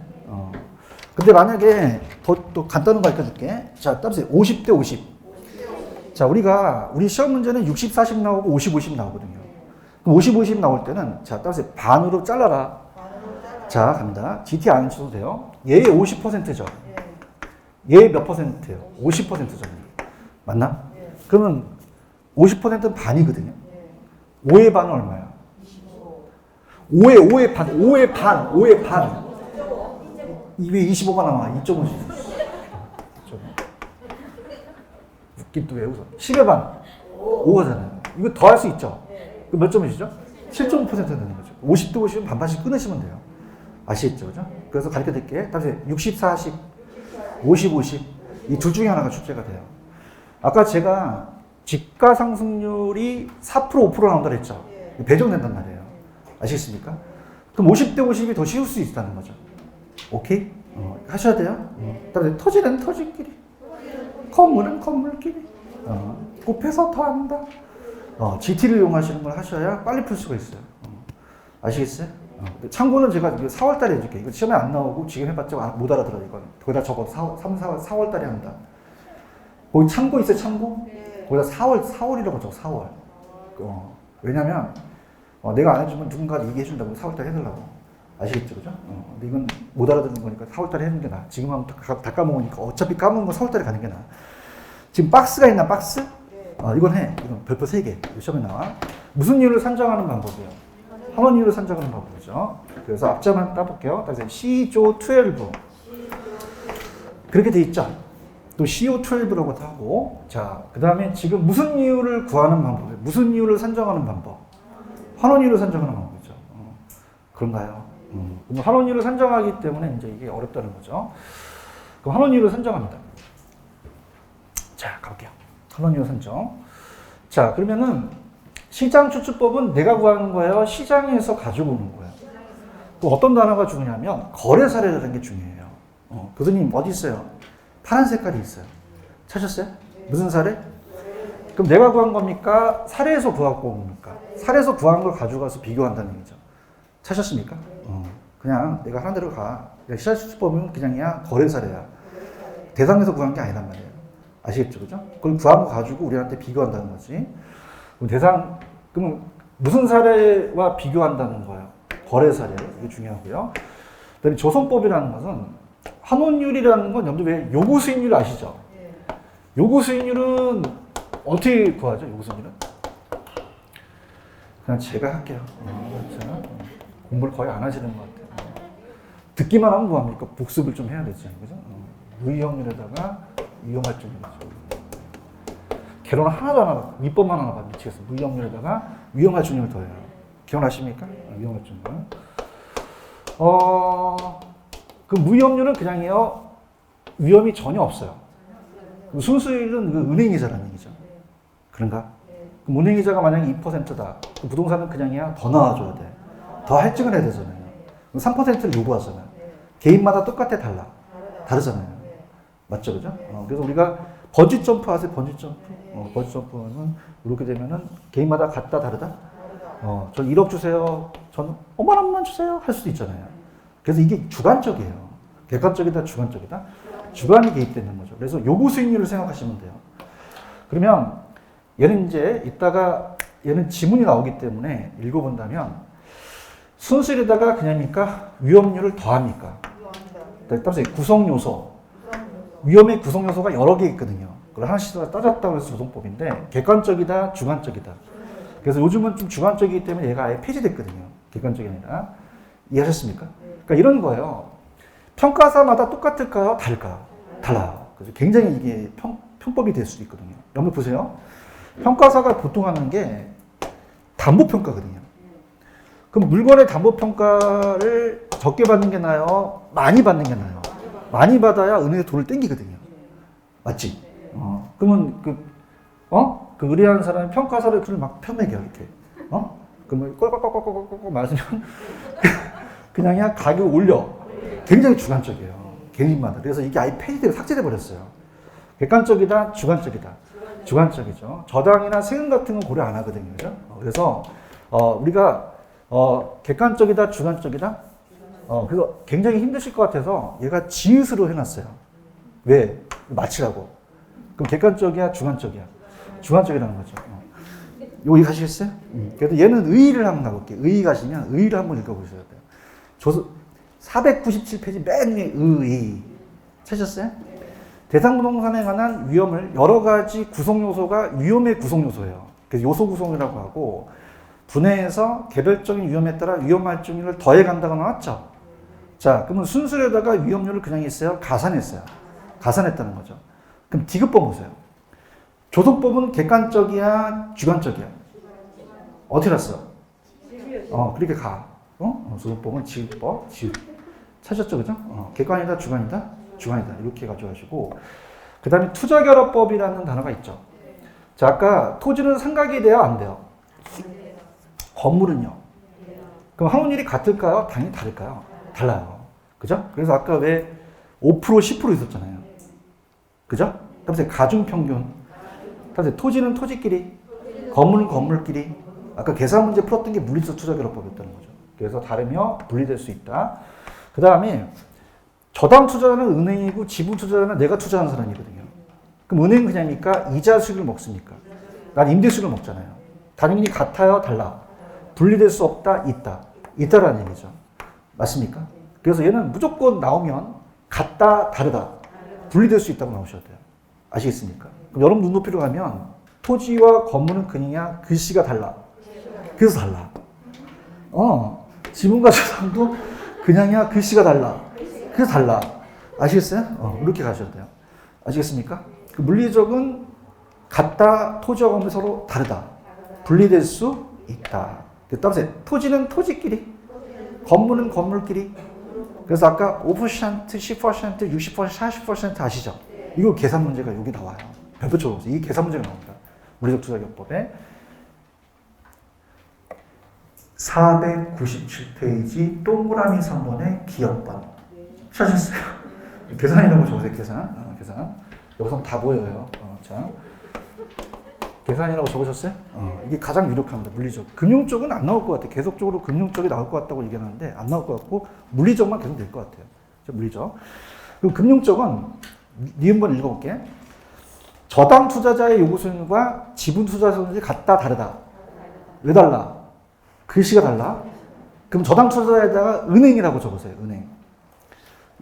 근데 만약에 또 간단한 거 알려줄게. 자, 따라서 50대 50. 자, 우리 시험 문제는 60, 40 나오고 50, 50 나오거든요. 그럼 50, 50 나올 때는 자, 따라서 반으로 잘라라. 자, 갑니다. GT 안 쳐도 돼요. 얘의 50%죠. 얘의 몇 %예요? 50%죠. 맞나? 그러면 50%는 반이거든요. 5의 반은 얼마야? 5의 반. 이게 25가 나와. 2.5씩. 웃긴 또 왜 웃어? 10의 반. 5가잖아요. 이거 더 할 수 있죠? 몇 점이시죠? 7.5% 되는 거죠. 50대 50은 반반씩 끊으시면 돼요. 아시겠죠? 그죠? 그래서 가르쳐 드릴게. 다시 60, 40, 50, 50. 이 둘 중에 하나가 출제가 돼요. 아까 제가 집가 상승률이 4% 5% 나온다 그랬죠. 배정된단 말이에요. 아시겠습니까? 그럼 50대 50이 더 쉬울 수 있다는 거죠. 오케이? 하셔야 돼요. 그다음에 터지는 터질끼리, 건물은 건물끼리. 곱해서 더한다. GT를 이용하시는 걸 하셔야 빨리 풀 수가 있어요. 아시겠어요? 참고는 제가 4월 달에 해줄게. 이거 시험에 안 나오고 지금 해봤자 못 알아들어, 이건. 거기다 적어도 4월 달에 한다. 거기 참고 있어요, 참고? 거기다 4월이라고 적어, 4월. 왜냐면, 내가 안 해주면 누군가 얘기해준다고 4월 달에 해달라고. 아시겠죠, 그죠? 근데 이건 못 알아듣는 거니까 4월 달에 해주는 게 나아. 지금 하면 다 까먹으니까 어차피 까먹은 건 4월 달에 가는 게 나아. 지금 박스가 있나, 박스? 이건 해. 이건 별표 3개. 시험에 나와. 무슨 이유를 산정하는 방법이에요? 환원 이유를 산정하는 방법이죠. 그래서 앞자만 따볼게요. 다시 CO12. 그렇게 돼 있죠. 또 CO12라고 하고, 자, 그 다음에 지금 무슨 이유를 구하는 방법이에요? 무슨 이유를 산정하는 방법? 환원 이유를 산정하는 방법이죠. 그런가요? 그럼 환원 이유를 산정하기 때문에 이제 이게 어렵다는 거죠. 그럼 환원 이유를 산정합니다. 자, 가볼게요. 환원 이유 산정. 자, 그러면은 시장 추출법은 내가 구하는 거예요? 시장에서 가지고 오는 거예요? 또 어떤 단어가 중요하면 거래 사례라는 게 중요해요. 교수님 어디 있어요? 파란 색깔이 있어요. 찾으셨어요? 무슨 사례? 그럼 내가 구한 겁니까? 사례에서 구하고 온 겁니까? 사례에서 구한 걸 가져가서 비교한다는 얘기죠. 찾으셨습니까? 그냥 내가 하는 대로 가. 시장 추출법은 그냥이야 거래 사례야. 대상에서 구한 게 아니란 말이에요. 아시겠죠, 그죠? 그걸 구한 거 가지고 우리한테 비교한다는 거지. 그럼 그럼 무슨 사례와 비교한다는 거예요? 거래 사례. 이게 중요하고요. 그다음에 조선법이라는 것은 환원율이라는 건 염두에 요구 수익률 아시죠? 요구 수익률은 어떻게 구하죠? 요구 수익률은? 그냥 제가 할게요. 그렇죠? 공부를 거의 안 하시는 것 같아요. 듣기만 하면 뭐합니까? 복습을 좀 해야 되죠. 그죠? 무이익률에다가 위험할증률이죠. 개론 하나도 안 하고 밑법만 하나 봐 미치겠어. 무이익률에다가 위험할증률을 더해요. 기억나십니까? 위험할증률. 그 무위험률은 그냥이요. 위험이 전혀 없어요. 순수율은 그 은행이자라는 얘기죠. 그런가? 그럼 은행이자가 만약에 2%다. 그 부동산은 그냥이야 더 나와줘야 돼. 더 할증을 해야 되잖아요. 3%를 요구하잖아요. 개인마다 똑같아 달라. 다르잖아요. 맞죠, 그죠? 그래서 우리가 번지 점프 아세요? 번지 점프? 번지 점프는 이렇게 되면은 개인마다 같다 다르다? 전 1억 주세요. 전 5만 원만 주세요. 할 수도 있잖아요. 그래서 이게 주관적이에요. 객관적이다, 주관적이다? 주관이 개입되는 거죠. 그래서 요구 수익률을 생각하시면 돼요. 그러면 얘는 이제 이따가 얘는 지문이 나오기 때문에 읽어본다면 순수율에다가 그냥입니까? 위험률을 더합니까? 따라서 구성요소. 위험의 구성요소가 여러 개 있거든요. 그걸 하나씩 따졌다고 해서 조성법인데 객관적이다, 주관적이다. 그래서 요즘은 좀 주관적이기 때문에 얘가 아예 폐지됐거든요. 객관적이 아니라. 이해하셨습니까? 그러니까 이런 거예요. 평가사마다 똑같을까요? 다를까요? 달라요. 그래서 굉장히 이게 편법이 될 수도 있거든요. 여러분 보세요. 평가사가 보통 하는 게 담보평가거든요. 그럼 물건의 담보평가를 적게 받는 게 나아요? 많이 받는 게 나아요? 많이 받아야 은행에 돈을 땡기거든요. 맞지? 그러면 그 의뢰하는 사람이 평가사를 그걸 막 펴매겨, 이렇게. 그러면 꼴꼴꼴꼴꼴꼴 맞으면 그냥 가격 올려. 굉장히 주관적이에요. 개인마다. 그래서 이게 아예 폐지되고 삭제돼 버렸어요. 객관적이다, 주관적이다. 주관적이죠. 저당이나 세금 같은 건 고려 안 하거든요. 그죠? 그래서 우리가 객관적이다, 주관적이다. 그래서 굉장히 힘드실 것 같아서 얘가 지읒으로 해놨어요. 왜? 맞추라고. 그럼 객관적이야, 주관적이야? 주관적이라는 거죠. 여기 가시겠어요? 그래도 얘는 의의를 한번 가볼게요. 의의 가시면 의의를 한번 읽어보셔야 돼요. 497페이지 맨 위에 의의. 찾으셨어요? 대상부동산에 관한 위험을 여러 가지 구성요소가 위험의 구성요소예요. 그래서 요소 구성이라고 하고 분해해서 개별적인 위험에 따라 위험할증률을 더해간다고 나왔죠. 자, 그러면 순수에다가 위험률을 그냥 했어요? 가산했어요? 가산했다는 거죠. 그럼 디귿법 보세요. 조성법은 객관적이야, 주관적이야? 어떻게 났어? 그렇게 가. 조성법은 지읒법, 지읒. 찾았죠, 그죠? 객관이다, 주관이다? 주관이다. 이렇게 가져가시고. 그 다음에 투자결합법이라는 단어가 있죠. 자, 아까 토지는 상각이 돼야 안 돼요? 건물은요? 그럼 확률이 같을까요? 당연히 다를까요? 달라요. 그죠? 그래서 아까 왜 5% 10% 있었잖아요. 그죠? 다음에 가중평균. 다음에 토지는 토지끼리, 건물은 건물끼리. 아까 계산 문제 풀었던 게 물리적 투자결합법이었다는 거죠. 그래서 다르며 분리될 수 있다. 그 다음에 저당 투자자는 은행이고 지분 투자자는 내가 투자한 사람이거든요. 그럼 은행은 그냥입니까? 이자 수익을 먹습니까? 난 임대 수익을 먹잖아요. 당연히 같아요? 달라? 분리될 수 없다? 있다. 있다라는 얘기죠. 맞습니까? 그래서 얘는 무조건 나오면 같다, 다르다. 분리될 수 있다고 나오셔야 돼요. 아시겠습니까? 그럼 여러분 눈높이로 가면 토지와 건물은 그냥 글씨가 달라. 그래서 달라. 지분과 저당도 그냥이야 글씨가 달라. 그래서 달라. 아시겠어요? 이렇게 가셔야 돼요. 아시겠습니까? 그 물리적은 같다, 토지와 건물이 서로 다르다. 분리될 수 있다. 따라서 토지는 토지끼리, 건물은 건물끼리. 그래서 아까 5%, 10%, 60%, 40% 아시죠? 이거 계산 문제가 여기 나와요. 별표처럼. 이 계산 문제가 나옵니다. 물리적 투자기업법에 497페이지 동그라미 3번의 기업번. 찾으셨어요? 계산이라고 적으세요. 계산. 여기서 다 보여요. 자, 계산이라고 적으셨어요? 이게 가장 유력합니다. 물리적. 금융 쪽은 안 나올 것 같아요. 계속적으로 금융 쪽이 나올 것 같다고 얘기하는데 안 나올 것 같고 물리적만 계속 될 것 같아요. 물리적. 그리고 금융 쪽은 니은번 읽어볼게. 저당 투자자의 요구 수익률과 지분 투자 수익률이 같다, 다르다. 왜 달라? 글씨가 달라? 그럼 저당 투자자에다가 은행이라고 적으세요.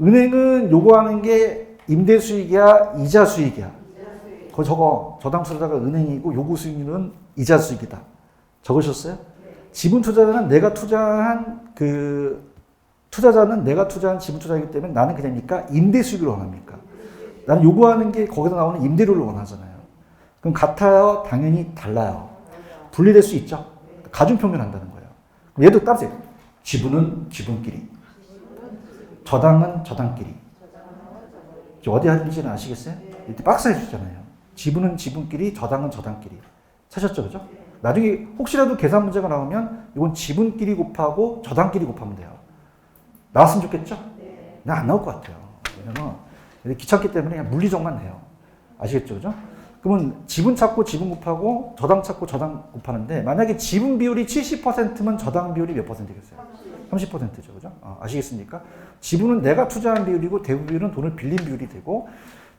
은행은 요구하는 게 임대 수익이야, 이자 수익이야. 그거 적어. 저당 투자자가 은행이고 요구 수익률은 이자 수익이다. 적으셨어요? 지분 투자자는 내가 투자한 투자자는 내가 투자한 지분 투자이기 때문에 나는 그냥입니까? 임대 수익을 원합니까? 나는 요구하는 게 거기서 나오는 임대료를 원하잖아요. 그럼 같아요? 당연히 달라요. 분리될 수 있죠? 가중평균 한다는 거예요. 얘도 따르세요. 지분은 지분끼리. 저당은 저당끼리. 어디 하는지는 아시겠어요? 이때 박스 해주잖아요. 지분은 지분끼리, 저당은 저당끼리. 사셨죠? 그죠? 나중에 혹시라도 계산 문제가 나오면 이건 지분끼리 곱하고 저당끼리 곱하면 돼요. 나왔으면 좋겠죠? 나 안 나올 것 같아요. 왜냐면 귀찮기 때문에 그냥 물리적만 해요. 아시겠죠? 그죠? 그러면 지분 찾고 지분 곱하고 저당 찾고 저당 곱하는데 만약에 지분 비율이 70%면 저당 비율이 몇 %겠어요? 30%죠. 그죠? 아시겠습니까? 지분은 내가 투자한 비율이고 대부 비율은 돈을 빌린 비율이 되고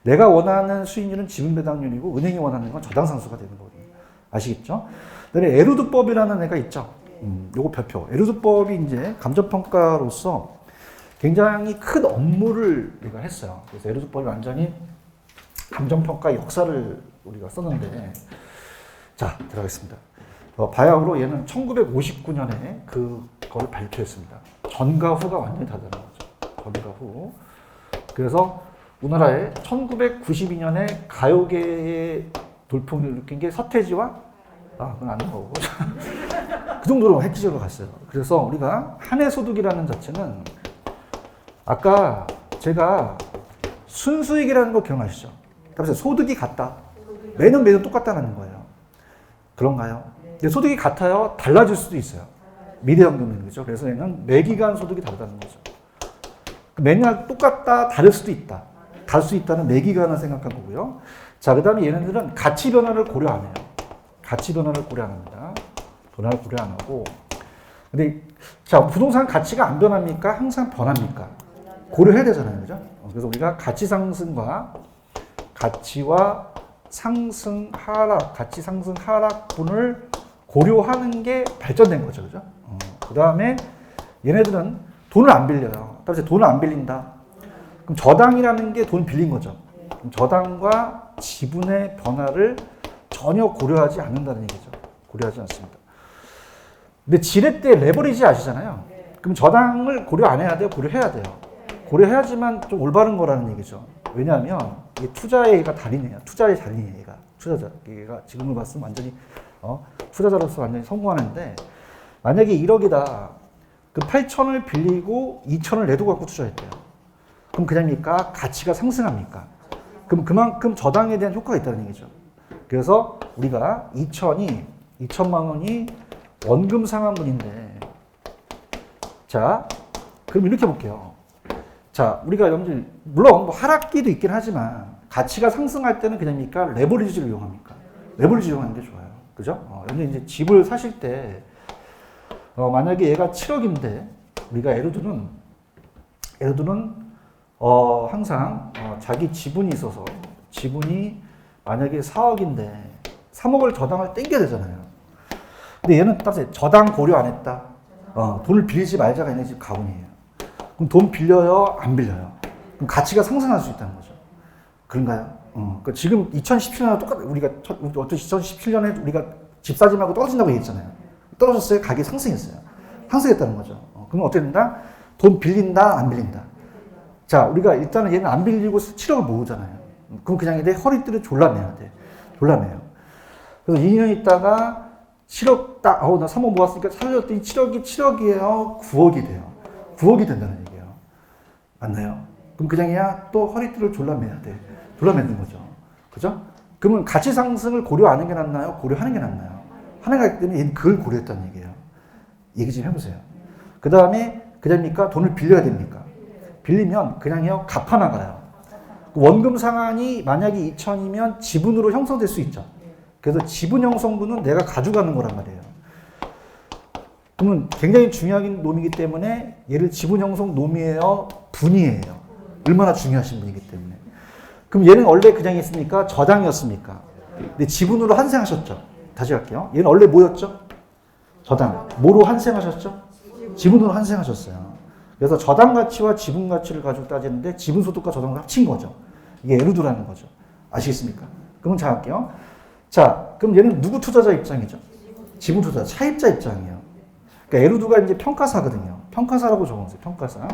내가 원하는 수익률은 지분 배당률이고 은행이 원하는 건 저당 상수가 되는 거거든요. 아시겠죠? 그다음에 에루드법이라는 애가 있죠. 요거 별표. 에루드법이 이제 감정평가로서 굉장히 큰 업무를 우리가 했어요. 그래서 에루드법이 완전히 감정평가 역사를 우리가 썼는데, 자, 들어가겠습니다. 바야흐로 얘는 1959년에 그걸 발표했습니다. 전과 후가 완전히 다르다는 거죠. 전과 후. 그래서 우리나라에 1992년에 가요계의 돌풍을 느낀 게 서태지와 그건 안 나오고 그 정도로 획기적으로 갔어요. 그래서 우리가 한해 소득이라는 자체는 아까 제가 순수익이라는 거 기억나시죠? 그래서 소득이 같다. 매년 똑같다는 거예요. 그런가요? 근데 소득이 같아요. 달라질 수도 있어요. 미래연금인 거죠. 그래서 얘는 매기간 소득이 다르다는 거죠. 매년 똑같다, 다를 수도 있다. 다를 수 있다는 매기간을 생각한 거고요. 자, 그 다음에 얘네들은 가치 변화를 고려 안 해요. 가치 변화를 고려 안 합니다. 변화를 고려 안 하고. 근데, 자, 부동산 가치가 안 변합니까? 항상 변합니까? 고려해야 되잖아요. 그죠? 그래서 우리가 가치 상승과 가치와 상승, 하락, 가치 상승, 하락분을 고려하는 게 발전된 거죠. 그죠? 그 다음에 얘네들은 돈을 안 빌려요. 따라서 돈을 안 빌린다. 그럼 저당이라는 게 돈 빌린 거죠. 그럼 저당과 지분의 변화를 전혀 고려하지 않는다는 얘기죠. 고려하지 않습니다. 근데 지렛 때 레버리지 아시잖아요. 그럼 저당을 고려 안 해야 돼요? 고려해야 돼요. 고려해야지만 좀 올바른 거라는 얘기죠. 왜냐하면 이게 투자의 얘가 달인이에요. 투자의 달인이에요. 얘가. 투자자. 얘가 지금을 봤으면 완전히 투자자로서 완전히 성공하는데 만약에 1억이다. 그 8천을 빌리고 2천을 내도 갖고 투자했대요. 그럼 그냥입니까? 가치가 상승합니까? 그럼 그만큼 저당에 대한 효과가 있다는 얘기죠. 그래서 우리가 2천만 원이 원금 상환분인데, 자, 그럼 이렇게 볼게요. 자, 우리가 여러분들, 물론 뭐 하락기도 있긴 하지만, 가치가 상승할 때는 그냥입니까? 레버리지를 이용합니까? 레버리지 이용하는 게 좋아요. 그죠? 여러분들 이제 집을 사실 때, 만약에 얘가 7억인데, 우리가 예를 두는, 항상, 자기 지분이 있어서, 지분이 만약에 4억인데, 3억을 저당을 땡겨야 되잖아요. 근데 얘는 따라서 저당 고려 안 했다. 돈을 빌리지 말자가 얘네 집 가훈이에요. 그럼 돈 빌려요? 안 빌려요? 그럼 가치가 상승할 수 있다는 거죠. 그런가요? 그러니까 지금 2017년에 우리가 2017년에 우리가 집 사지 말고 떨어진다고 얘기했잖아요. 떨어졌어요? 가격이 상승했어요. 상승했다는 거죠. 그럼 어떻게 된다? 돈 빌린다? 안 빌린다? 자, 우리가 일단은 얘는 안 빌리고 7억을 모으잖아요. 그럼 그냥 내 허리띠를 졸라매야 돼. 졸라매요. 그래서 2년 있다가 7억 딱, 나 3억 모았으니까 살렸더니 7억이에요? 9억이 돼요. 9억이 된다는 얘기예요. 맞나요? 그럼 그냥이야 또 허리띠를 졸라매야 돼. 졸라매는 거죠. 그죠? 그러면 가치 상승을 고려 안 하는 게 낫나요? 고려하는 게 낫나요? 하나가 있기 때문에 얘는 그걸 고려했다는 얘기예요. 얘기 좀 해보세요. 그 다음에 그다음이니까 돈을 빌려야 됩니까? 빌리면 그냥요 갚아 나가요. 원금 상환이 만약에 2천이면 지분으로 형성될 수 있죠. 그래서 지분 형성분은 내가 가져가는 거란 말이에요. 그러면 굉장히 중요한 놈이기 때문에 얘를 지분 형성 놈이에요, 분이에요. 얼마나 중요하신 분이기 때문에. 그럼 얘는 원래 그냥 있습니까? 저당이었습니까? 근데 지분으로 환생하셨죠. 다시 할게요. 얘는 원래 뭐였죠? 저당. 뭐로 환생하셨죠? 지분으로 환생하셨어요. 그래서 저당 가치와 지분 가치를 가지고 따지는데 지분 소득과 저당을 합친 거죠. 이게 에르두라는 거죠. 아시겠습니까? 그럼 자 할게요. 자, 그럼 얘는 누구 투자자 입장이죠? 지분 투자자, 차입자 입장이에요. 그러니까 에르두가 이제 평가사거든요. 평가사라고 적어놓으세요. 평가사.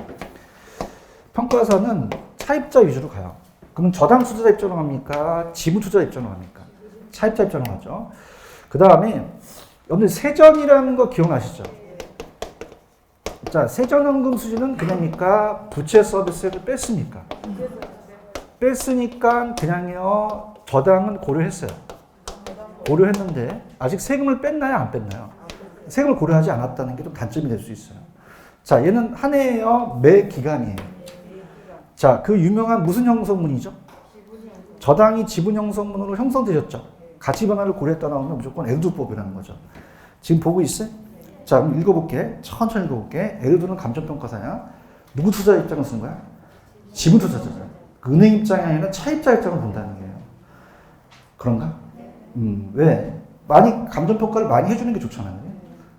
평가사는 차입자 위주로 가요. 그럼 저당 투자자 입장으로 갑니까? 지분 투자자 입장으로 갑니까? 차입자 입장으로 가죠. 그 다음에 여러분들 세전이라는 거 기억나시죠? 자, 세전원금 수지는 그냥입니까? 부채 서비스를 뺐습니까? 뺐으니까 그냥요 저당은 고려했어요. 고려했는데 아직 세금을 뺐나요? 안 뺐나요? 세금을 고려하지 않았다는 게 좀 단점이 될 수 있어요. 자, 얘는 한 해에요 매 기간이에요. 자, 그 유명한 무슨 형성문이죠? 저당이 지분 형성문으로 형성되셨죠. 가치 변화를 고려했다 나오면 무조건 에르두법이라는 거죠. 지금 보고 있어요? 자, 그럼 읽어볼게. 천천히 읽어볼게. 에르두는 감정평가사야. 누구 투자 입장을 쓴 거야? 지분 투자자죠. 그 은행 입장이 아니라 차입자 입장을 본다는 거예요. 그런가? 왜? 많이 감정평가를 많이 해주는 게 좋잖아요.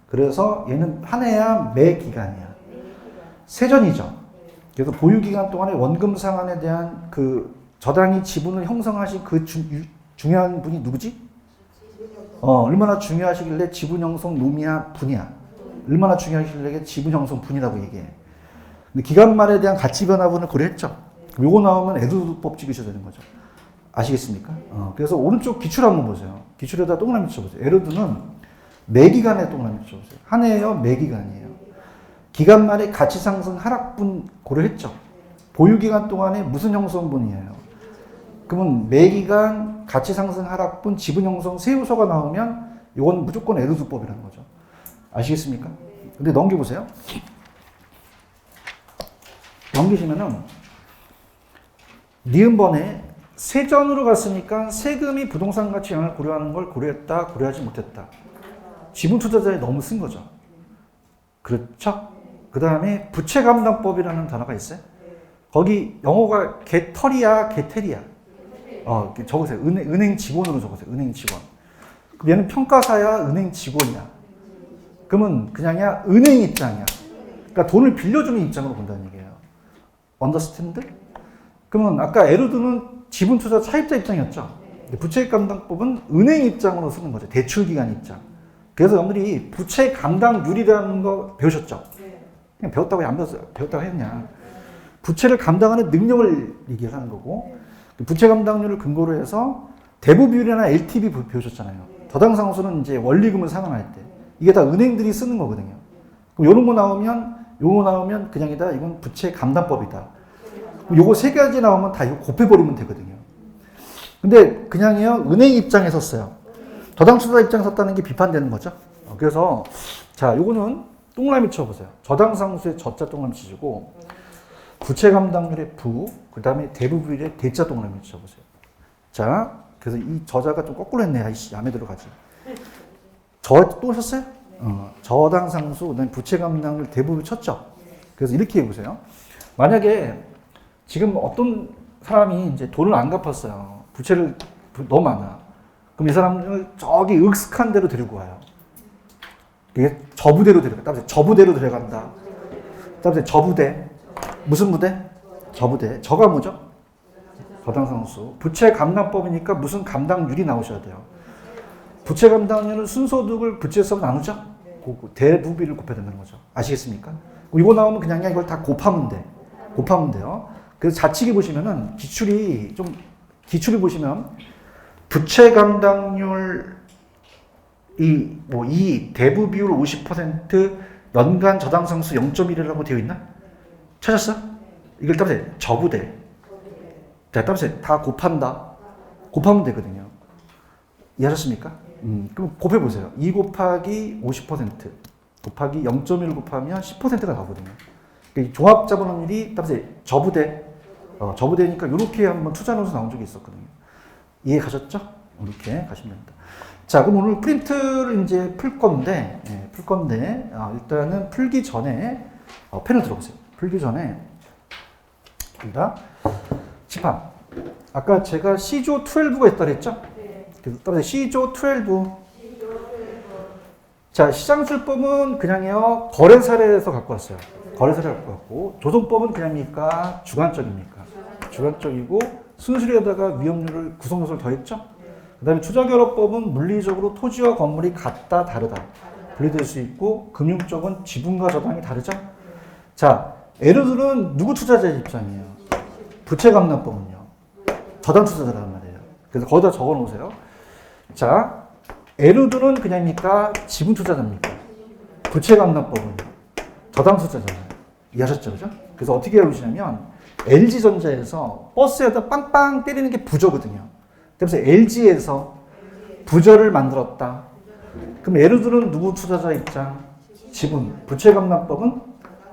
그래서 얘는 한 해야 매 기간이야. 세전이죠. 그래서 보유 기간 동안에 원금 상환에 대한 그 저당이 지분을 형성하신 그 중요한 분이 누구지? 얼마나 중요하시길래 지분 형성 놈이야 분이야. 얼마나 중요하시길래 지분 형성 분이라고 얘기해. 근데 기간 말에 대한 가치 변화분을 고려했죠. 요거 나오면 에르두법 찍으셔야 되는 거죠. 아시겠습니까? 그래서 오른쪽 기출 한번 보세요. 기출에다 동그라미 쳐보세요. 에르두는 매 기간에 동그라미 쳐보세요. 한 해요, 매 기간이에요. 기간 말에 가치 상승 하락분 고려했죠. 보유 기간 동안에 무슨 형성분이에요? 그러면 매 기간 가치 상승 하락분 지분 형성 세 요소가 나오면 이건 무조건 에르두법이라는 거죠. 아시겠습니까? 근데 넘겨보세요. 넘기시면은 니은번에 세전으로 갔으니까 세금이 부동산 가치 영향을 고려하는 걸 고려했다, 고려하지 못했다. 지분 투자자에 너무 쓴 거죠. 그렇죠? 그 다음에 부채감당법이라는 단어가 있어요. 거기 영어가 개털이야, 개텔이야. 적으세요. 은행 직원으로 적으세요. 은행 직원. 그럼 얘는 평가사야, 은행 직원이야. 그러면 그냥이야, 은행 입장이야. 그러니까 돈을 빌려주는 입장으로 본다는 얘기예요. 언더스탠드? 그러면 아까 에르두는 지분 투자 차입자 입장이었죠. 부채 감당법은 은행 입장으로 쓰는 거죠. 대출 기간 입장. 그래서 여러분들이 부채 감당률이라는 거 배우셨죠? 그냥 배웠다고 안 배웠어요. 배웠다고 했냐. 부채를 감당하는 능력을 얘기하는 거고, 부채 감당률을 근거로 해서 대부 비율이나 LTV 배우셨잖아요. 저당상수는 이제 원리금을 상환할 때. 이게 다 은행들이 쓰는 거거든요. 그럼 요런 거 나오면, 요거 나오면 그냥이다. 이건 부채 감당법이다. 요거 세 가지 나오면 다 이거 곱해버리면 되거든요. 근데 그냥요, 은행 입장에 섰어요. 저당 투자 입장에 섰다는 게 비판되는 거죠. 그래서, 자, 요거는 동그라미 쳐보세요. 저당 상수의 저자 동그라미 치시고, 부채 감당률의 부, 그 다음에 대부 비율의 대자 동그라미 쳐보세요. 자, 그래서 이 저자가 좀 거꾸로 했네. 아이씨, 야매 들어가지. 또 하셨어요? 저당 상수, 그다음에 부채 감당률 대부분 쳤죠. 그래서 이렇게 해보세요. 만약에 지금 어떤 사람이 이제 돈을 안 갚았어요. 부채를 너무 많아. 그럼 이 사람을 저기 익숙한 데로 데리고 와요. 이게 저부대로 데려가. 저부대로 데려간다. 그다음에 저부대. 무슨 부대? 저부대. 저가 뭐죠? 저당 상수. 부채 감당법이니까 무슨 감당률이 나오셔야 돼요. 부채 감당률은 순소득을 부채에서 나누죠? 대부비를 곱해야 된다는 거죠. 아시겠습니까? 이거 나오면 그냥 이걸 다 곱하면 돼. 곱하면 돼요. 그래서 자칙에 보시면은 기출이 보시면 부채 감당률 이 대부 비율 50% 연간 저당 상수 0.1이라고 되어 있나? 찾았어? 이걸 따라서 저부대. 자, 따라서 다 곱한다. 곱하면 되거든요. 이해하셨습니까? 그럼 곱해보세요. 2 곱하기 50% 곱하기 0.1 곱하면 10%가 나오거든요. 그러니까 종합자본율이 따라서 저부대니까 이렇게 한번 투자노수 나온 적이 있었거든요. 이해 가셨죠? 이렇게 가시면 됩니다. 자, 그럼 오늘 프린트를 이제 풀 건데, 일단은 풀기 전에 펜을 들어보세요. 풀기 전에 칠판. 아까 제가 C조 12가 있다 그랬죠? 그래서 따라서 C조 12. 자, 시장술법은 그냥요, 거래 사례에서 갖고 왔어요. 거래 사례를 갖고 왔고, 조성법은 그냥입니까? 주관적입니까? 주관적이고, 순수리에다가 위험률을, 구성요소를 더했죠? 그 다음에 투자결합법은 물리적으로 토지와 건물이 같다, 다르다. 분리될 수 있고, 금융적은 지분과 저당이 다르죠? 자, 에르들은 누구 투자자의 입장이에요? 부채감납법은요. 저당 투자자란 말이에요. 그래서 거기다 적어 놓으세요. 자, 에르들은 그냥입니까? 지분 투자자입니까? 부채감납법은 저당 투자자잖아요. 이해하셨죠? 그죠? 그래서 어떻게 해보시냐면, LG전자에서 버스에다 빵빵 때리는 게 부저거든요. 그래서 LG에서 부저를 만들었다. 그럼 에르들은 누구 투자자 입장? 지분. 부채감납법은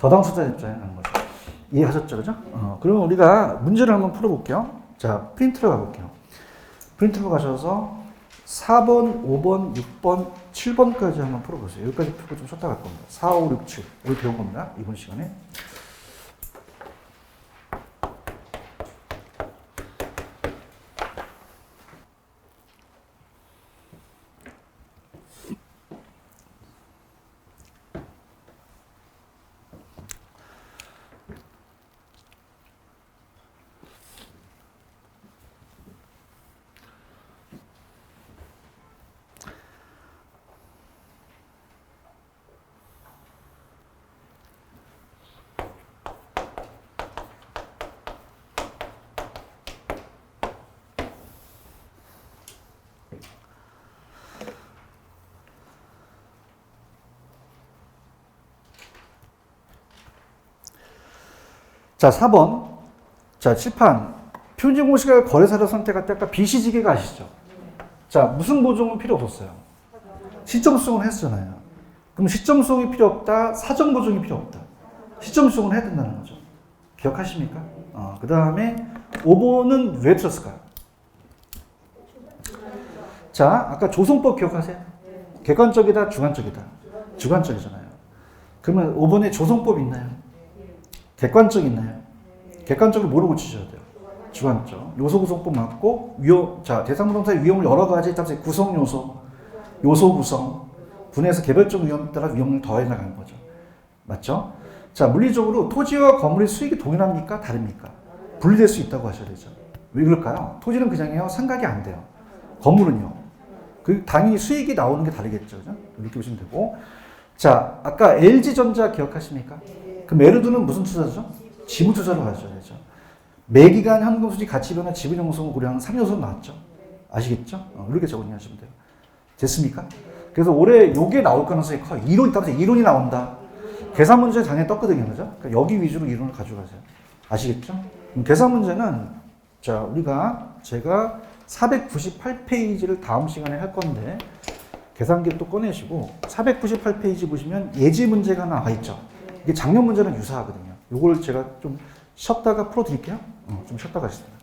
저당 투자자 입장에 가는 거죠. 이해하셨죠? 그죠? 그러면 우리가 문제를 한번 풀어볼게요. 자, 프린트로 가볼게요. 프린트로 가셔서 4번, 5번, 6번, 7번까지 한번 풀어보세요. 여기까지 풀고 좀 쉬었다 갈 겁니다. 4, 5, 6, 7. 여기 배운 겁니다. 이번 시간에. 자, 4번. 자, 칠판. 표준 공시가 거래사를 선택할 때 아까 비시지개가 아시죠? 자, 무슨 보정은 필요 없었어요? 시점 수정을 했잖아요. 그럼 시점 수정이 필요 없다, 사전 보정이 필요 없다. 시점 수정을 해야 된다는 거죠. 기억하십니까? 그 다음에 5번은 왜 틀었을까요? 자, 아까 조성법 기억하세요? 객관적이다, 주관적이다. 주관적이잖아요. 그러면 5번에 조성법 있나요? 객관적 있나요? 객관적으로 뭐로 고치셔야 돼요? 주관적. 요소 구성법 맞고, 자, 대상부동산의 위험을 여러 가지, 구성 요소, 요소 구성, 분해해서 개별적 위험에 따라 위험을 더해 나가는 거죠. 맞죠? 자, 물리적으로 토지와 건물의 수익이 동일합니까? 다릅니까? 분리될 수 있다고 하셔야 되죠. 왜 그럴까요? 토지는 그냥요, 상각이 안 돼요. 건물은요. 당연히 수익이 나오는 게 다르겠죠. 그죠? 이렇게 보시면 되고. 자, 아까 LG전자 기억하십니까? 그럼 에르두는 무슨 투자죠? 지분 투자로 가셔야 되죠. 매기간 현금 수지 가치 변화 지분 형성을 고려하는 3요소 나왔죠. 아시겠죠? 이렇게 적응하시면 돼요. 됐습니까? 그래서 올해 요게 나올 가능성이 커요. 이론이 따라서 이론이 나온다. 계산 문제 당연히 떴거든요. 그죠? 그러니까 여기 위주로 이론을 가져가세요. 아시겠죠? 계산 문제는 자, 제가 498페이지를 다음 시간에 할 건데 계산기를 또 꺼내시고 498페이지 보시면 예지 문제가 나와 있죠. 이게 작년 문제랑 유사하거든요. 이걸 제가 좀 쉬었다가 풀어드릴게요. 좀 쉬었다가 하겠습니다.